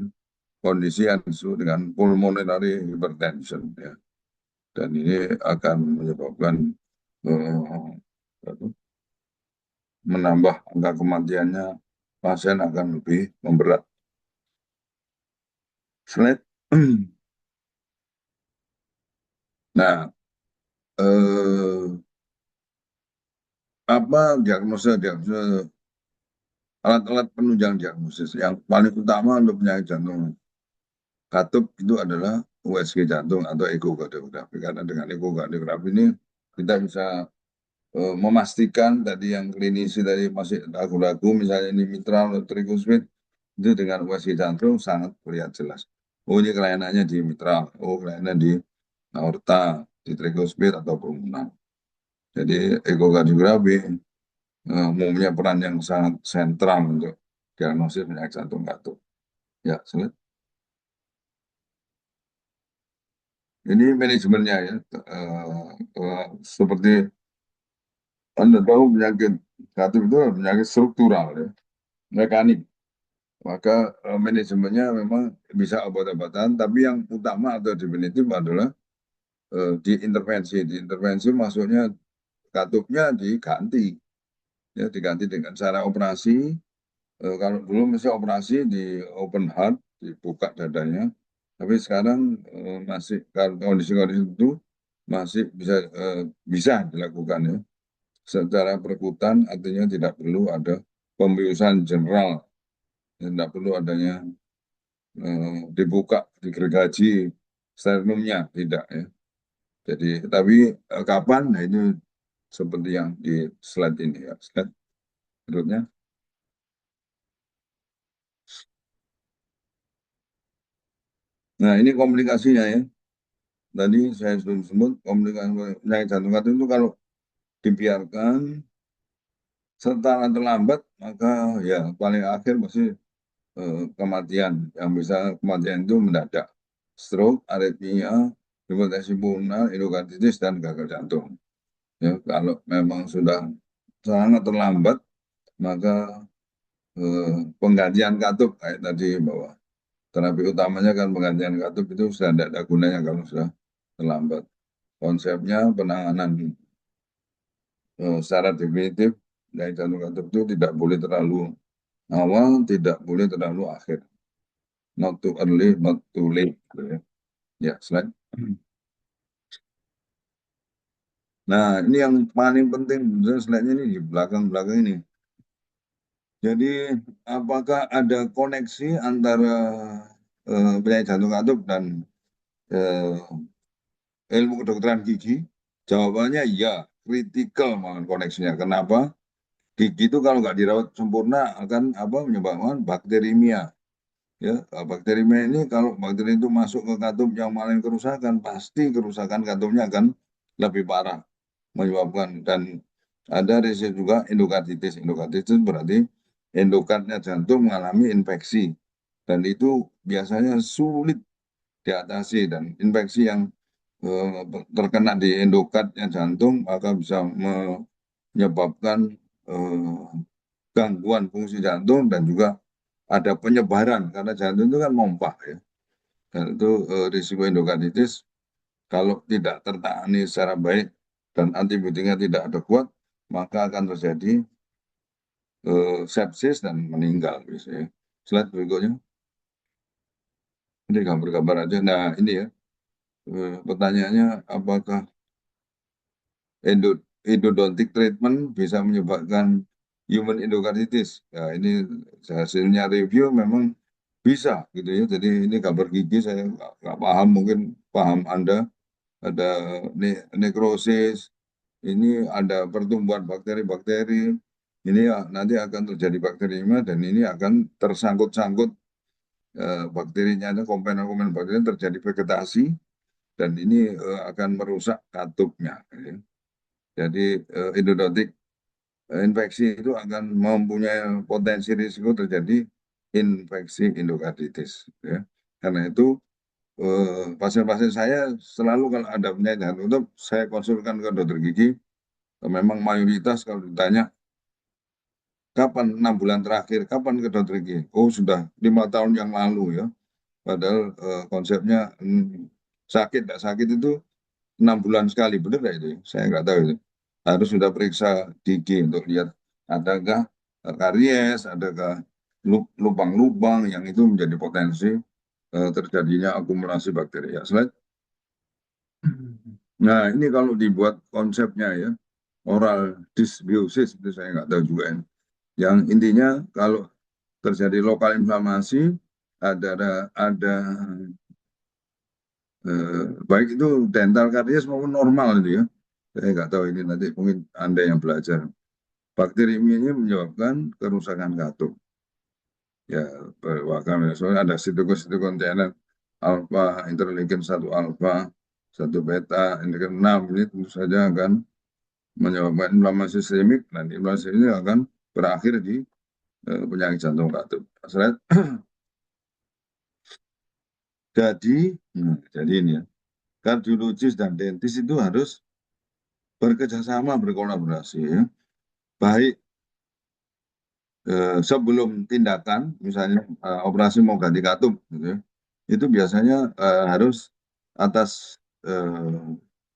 kondisi yang disebut dengan pulmonary hypertension ya. Dan ini akan menyebabkan eh, menambah angka kematiannya, pasien akan lebih memberat. Slide. Nah, apa diagnosa alat-alat penunjang diagnosis yang paling utama untuk penyakit jantung katup itu adalah USG jantung atau ekokardiografi. Karena dengan ekokardiografi ini kita bisa memastikan tadi yang klinisi tadi masih ragu-ragu, misalnya ini mitral atau tricuspid, itu dengan USG jantung sangat terlihat jelas. Oh, ini kelainannya di mitral, oh kelainan di aorta, di tricuspid atau pulmonar. Jadi ekokardiografi umumnya peran yang sangat sentral untuk diagnosis penyakit jantung katup. Ya, ini manajemennya ya. Seperti Anda tahu penyakit katup itu adalah penyakit struktural ya, mekanik. Maka manajemennya memang bisa obat-obatan, tapi yang utama atau definitif adalah diintervensi. Diintervensi maksudnya katupnya diganti, ya diganti dengan cara operasi. Kalau dulu mesti operasi di open heart, dibuka dadanya, tapi sekarang masih kalau kondisi-kondisi itu masih bisa dilakukan ya secara perkutan, artinya tidak perlu ada pembiusan general, tidak perlu adanya dibuka digergaji sternumnya, tidak ya. Jadi tapi kapan? Nah itu seperti yang di slide ini ya. Slide berikutnya. Nah ini komplikasinya ya. Tadi saya sudah sebut komplikasi penyakit jantung katup itu kalau dibiarkan serta terlambat, maka ya paling akhir pasti kematian. Yang bisa kematian itu mendadak, stroke, aritmia, hipertensi pulmoner, endokarditis, dan gagal jantung. Ya, kalau memang sudah sangat terlambat, maka penggantian katup kayak tadi bahwa terapi utamanya kan penggantian katup itu sudah tidak ada gunanya kalau sudah terlambat. Konsepnya penanganan secara definitif dari jantung katup itu tidak boleh terlalu awal, tidak boleh terlalu akhir. Not too early, not too late. Gitu ya. Ya, slide. Nah, ini yang paling penting, slide-nya ini di belakang-belakang ini. Jadi, apakah ada koneksi antara penyakit jantung katup dan ilmu kedokteran gigi? Jawabannya ya, kritikal malah koneksinya. Kenapa? Gigi itu kalau nggak dirawat sempurna akan menyebabkan bakterimia. Ya, bakterimia ini kalau bakteri itu masuk ke katup yang mengalami kerusakan, pasti kerusakan katupnya akan lebih parah, menyebabkan dan ada risiko juga endokarditis. Endokarditis berarti endokardnya jantung mengalami infeksi dan itu biasanya sulit diatasi dan infeksi yang terkena di endokardnya jantung maka bisa menyebabkan gangguan fungsi jantung dan juga ada penyebaran karena jantung itu kan mompa ya. Dan itu risiko endokarditis kalau tidak tertangani secara baik dan antibiotiknya tidak ada kuat maka akan terjadi sepsis dan meninggal biasanya. Slide berikutnya. Ini gambar-gambar aja. Nah ini ya pertanyaannya apakah endodontic treatment bisa menyebabkan human endocarditis? Ya ini hasilnya review memang bisa gitu ya. Jadi ini gambar gigi saya nggak paham, mungkin paham Anda. Ada nekrosis, ini ada pertumbuhan bakteri-bakteri, ini nanti akan terjadi bakteriemia dan ini akan tersangkut-sangkut bakterinya, ada komponen-komponen bakteri terjadi vegetasi dan ini akan merusak katupnya. Ya. Jadi endodontik infeksi itu akan mempunyai potensi risiko terjadi infeksi endokarditis. Ya. Karena itu pasien-pasien saya selalu kalau ada penyakit jantung tutup, saya konsulkan ke dokter gigi. Memang mayoritas kalau ditanya kapan 6 bulan terakhir, kapan ke dokter gigi? Oh sudah 5 tahun yang lalu ya. Padahal konsepnya sakit tidak sakit itu 6 bulan sekali, benar nggak itu? Saya nggak tahu itu. Harus sudah periksa gigi untuk lihat adakah karies, adakah lubang-lubang yang itu menjadi potensi terjadinya akumulasi bakteri. Ya, slide. Nah, ini kalau dibuat konsepnya ya, oral dysbiosis itu saya nggak tahu juga ya. Yang intinya kalau terjadi lokal inflamasi ada baik itu dental karies maupun normal itu ya. Saya nggak tahu ini nanti mungkin Anda yang belajar. Bakteri ini menyebabkan kerusakan katup. Ya, bahkan soalnya ada sitokine TNF alfa, interleukin 1 alfa, 1 beta, interleukin 6 ini tentu saja akan menyebabkan inflamasi sistemik dan inflamasi ini akan berakhir di penyakit jantung katup. Jadi ini ya, kardiologis dan dentis itu harus bekerjasama, berkolaborasi ya. Baik sebelum tindakan, misalnya operasi mau ganti katup, gitu ya, itu biasanya harus atas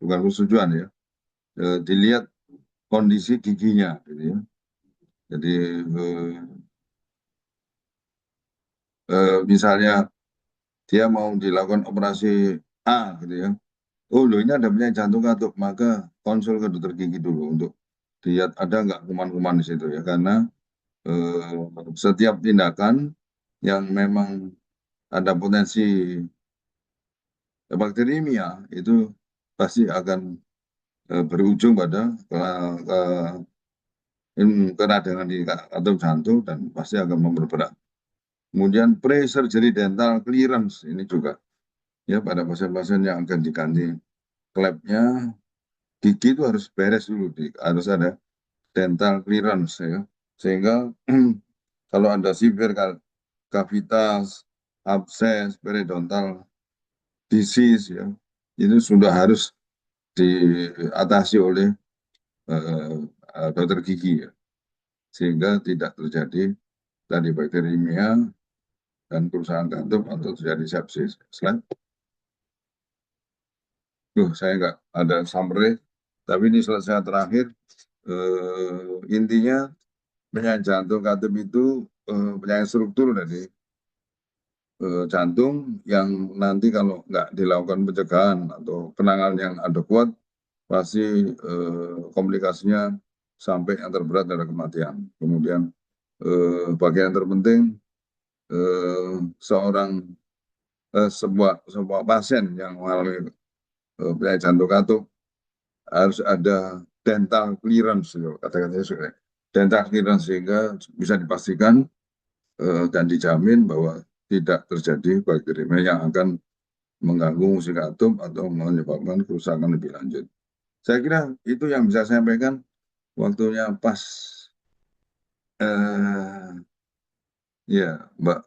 bukan persetujuan ya, dilihat kondisi giginya, gitu ya. Jadi misalnya dia mau dilakukan operasi A, gitu ya. Oh, loh ini ada penyakit jantung katup, maka konsul ke dokter gigi dulu untuk lihat ada nggak kuman-kuman di situ ya, karena setiap tindakan yang memang ada potensi bakterimia itu pasti akan berujung pada keradangan di atau jantung dan pasti akan memperberat. Kemudian pre-surgery dental clearance ini juga ya pada pasien-pasien yang akan diganti klepnya gigi itu harus beres dulu, harus ada dental clearance ya, sehingga kalau ada severe kavitas, abses, periodontal disease ya, itu sudah harus diatasi oleh dokter gigi ya, sehingga tidak terjadi tadi bakterimia dan kerusakan katup atau terjadi sepsis. Slide. Saya nggak ada summary, tapi ini selesai terakhir. Intinya penyakit jantung katup itu penyakit struktur dari jantung yang nanti kalau nggak dilakukan pencegahan atau penanganan yang adekuat, pasti komplikasinya sampai yang terberat adalah kematian. Kemudian bagian terpenting sebuah pasien yang mengalami penyakit jantung katup harus ada dental clearance, kata-katanya sudah dental clearance, sehingga bisa dipastikan dan dijamin bahwa tidak terjadi bakteriemia yang akan mengganggu fungsi katup atau menyebabkan kerusakan lebih lanjut. Saya kira itu yang bisa saya sampaikan. Waktunya pas. Ya, Mbak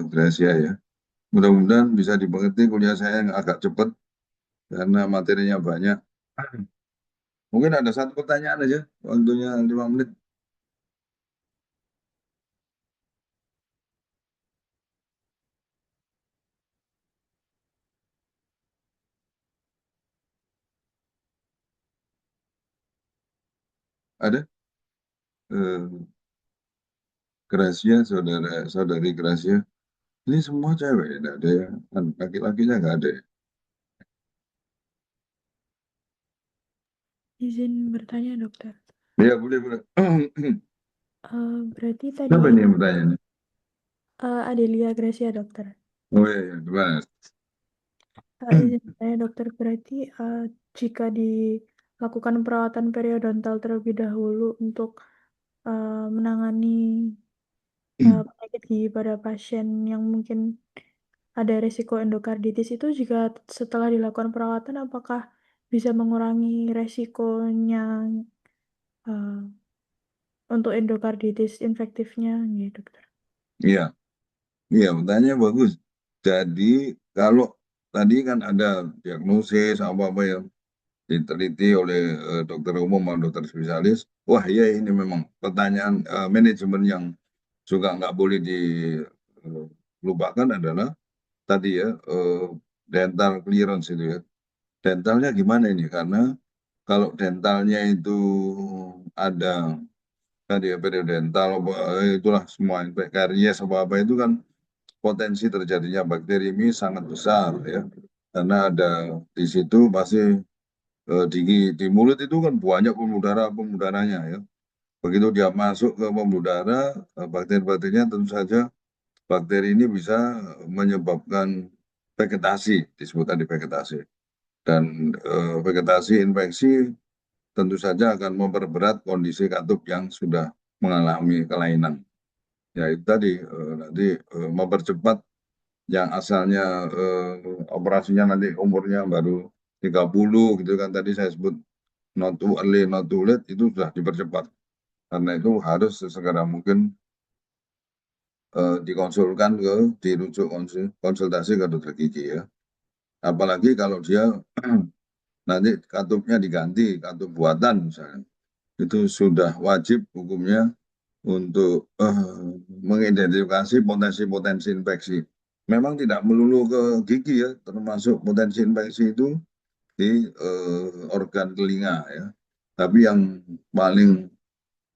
Gracia ya. Mudah-mudahan bisa dimengerti kuliah saya yang agak cepat karena materinya banyak. Mungkin ada satu pertanyaan aja, waktunya 5 menit. Ada? Gracia, saudari Gracia. Ini semua cewek, tidak ada yang laki-lakinya, nggak ada. Izin bertanya, dokter. Ya, boleh. Berarti tadi Siapa ini yang bertanya nih? Adelia Gracia, dokter. Oh iya, gimana? Izin bertanya, dokter. Berarti jika dilakukan perawatan periodontal terlebih dahulu untuk menangani penyakit gigi pada pasien yang mungkin ada resiko endokarditis, itu jika setelah dilakukan perawatan apakah bisa mengurangi resikonya untuk endokarditis infektifnya, gitu, dokter? Iya, iya, pertanyaannya bagus. Jadi kalau tadi kan ada diagnosis apa-apa yang diteliti oleh dokter umum atau dokter spesialis. Wah, iya, ini memang pertanyaan manajemen yang juga nggak boleh dilupakan adalah tadi ya, dental clearance itu ya. Dentalnya gimana ini? Karena kalau dentalnya itu ada tadi ya dental, itulah semua karies apa itu kan potensi terjadinya bakteri ini sangat besar ya. Karena ada di situ pasti di mulut itu kan banyak pembuluh darahnya ya. Begitu dia masuk ke pembuluh darah, bakteri-bakterinya tentu saja bakteri ini bisa menyebabkan vegetasi, disebut tadi vegetasi. Dan vegetasi infeksi tentu saja akan memperberat kondisi katup yang sudah mengalami kelainan. Ya itu tadi nanti mempercepat yang asalnya operasinya nanti umurnya baru 30 gitu kan, tadi saya sebut not too early, not too late, itu sudah dipercepat. Karena itu harus sesegera mungkin dikonsulkan dirujuk konsultasi ke dokter gigi ya. Apalagi kalau dia nanti katupnya diganti, katup buatan misalnya. Itu sudah wajib hukumnya untuk mengidentifikasi potensi-potensi infeksi. Memang tidak melulu ke gigi ya, termasuk potensi infeksi itu di organ telinga ya. Tapi yang paling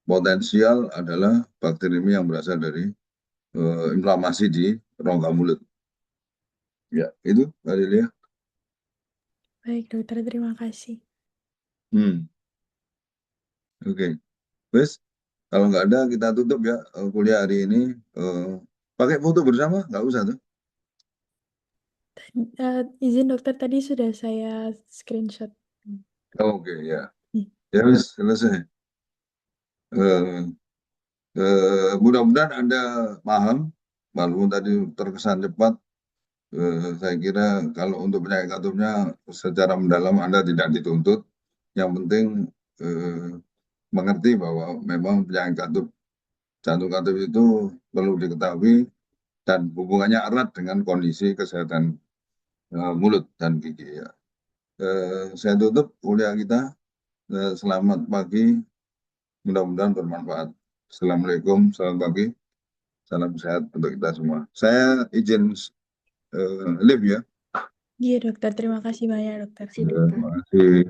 potensial adalah bakteri yang berasal dari inflamasi di rongga mulut. Ya, itu Mbak Delia. Baik, dokter. Terima kasih. Oke. Wes, kalau nggak ada kita tutup ya kuliah hari ini. Pakai foto bersama, nggak usah tuh. Izin dokter, tadi sudah saya screenshot. Oke, ya. Ya wes, selesai. Mudah-mudahan Anda paham, walaupun tadi terkesan cepat. Saya kira kalau untuk penyakit katupnya secara mendalam Anda tidak dituntut. Yang penting mengerti bahwa memang penyakit katup, jantung katup itu perlu diketahui dan hubungannya erat dengan kondisi kesehatan mulut dan gigi ya. Saya tutup kuliah kita. Selamat pagi, mudah-mudahan bermanfaat. Assalamualaikum, selamat pagi. Salam sehat untuk kita semua. Saya izin live ya. Iya dokter, terima kasih banyak dokter. Terima kasih.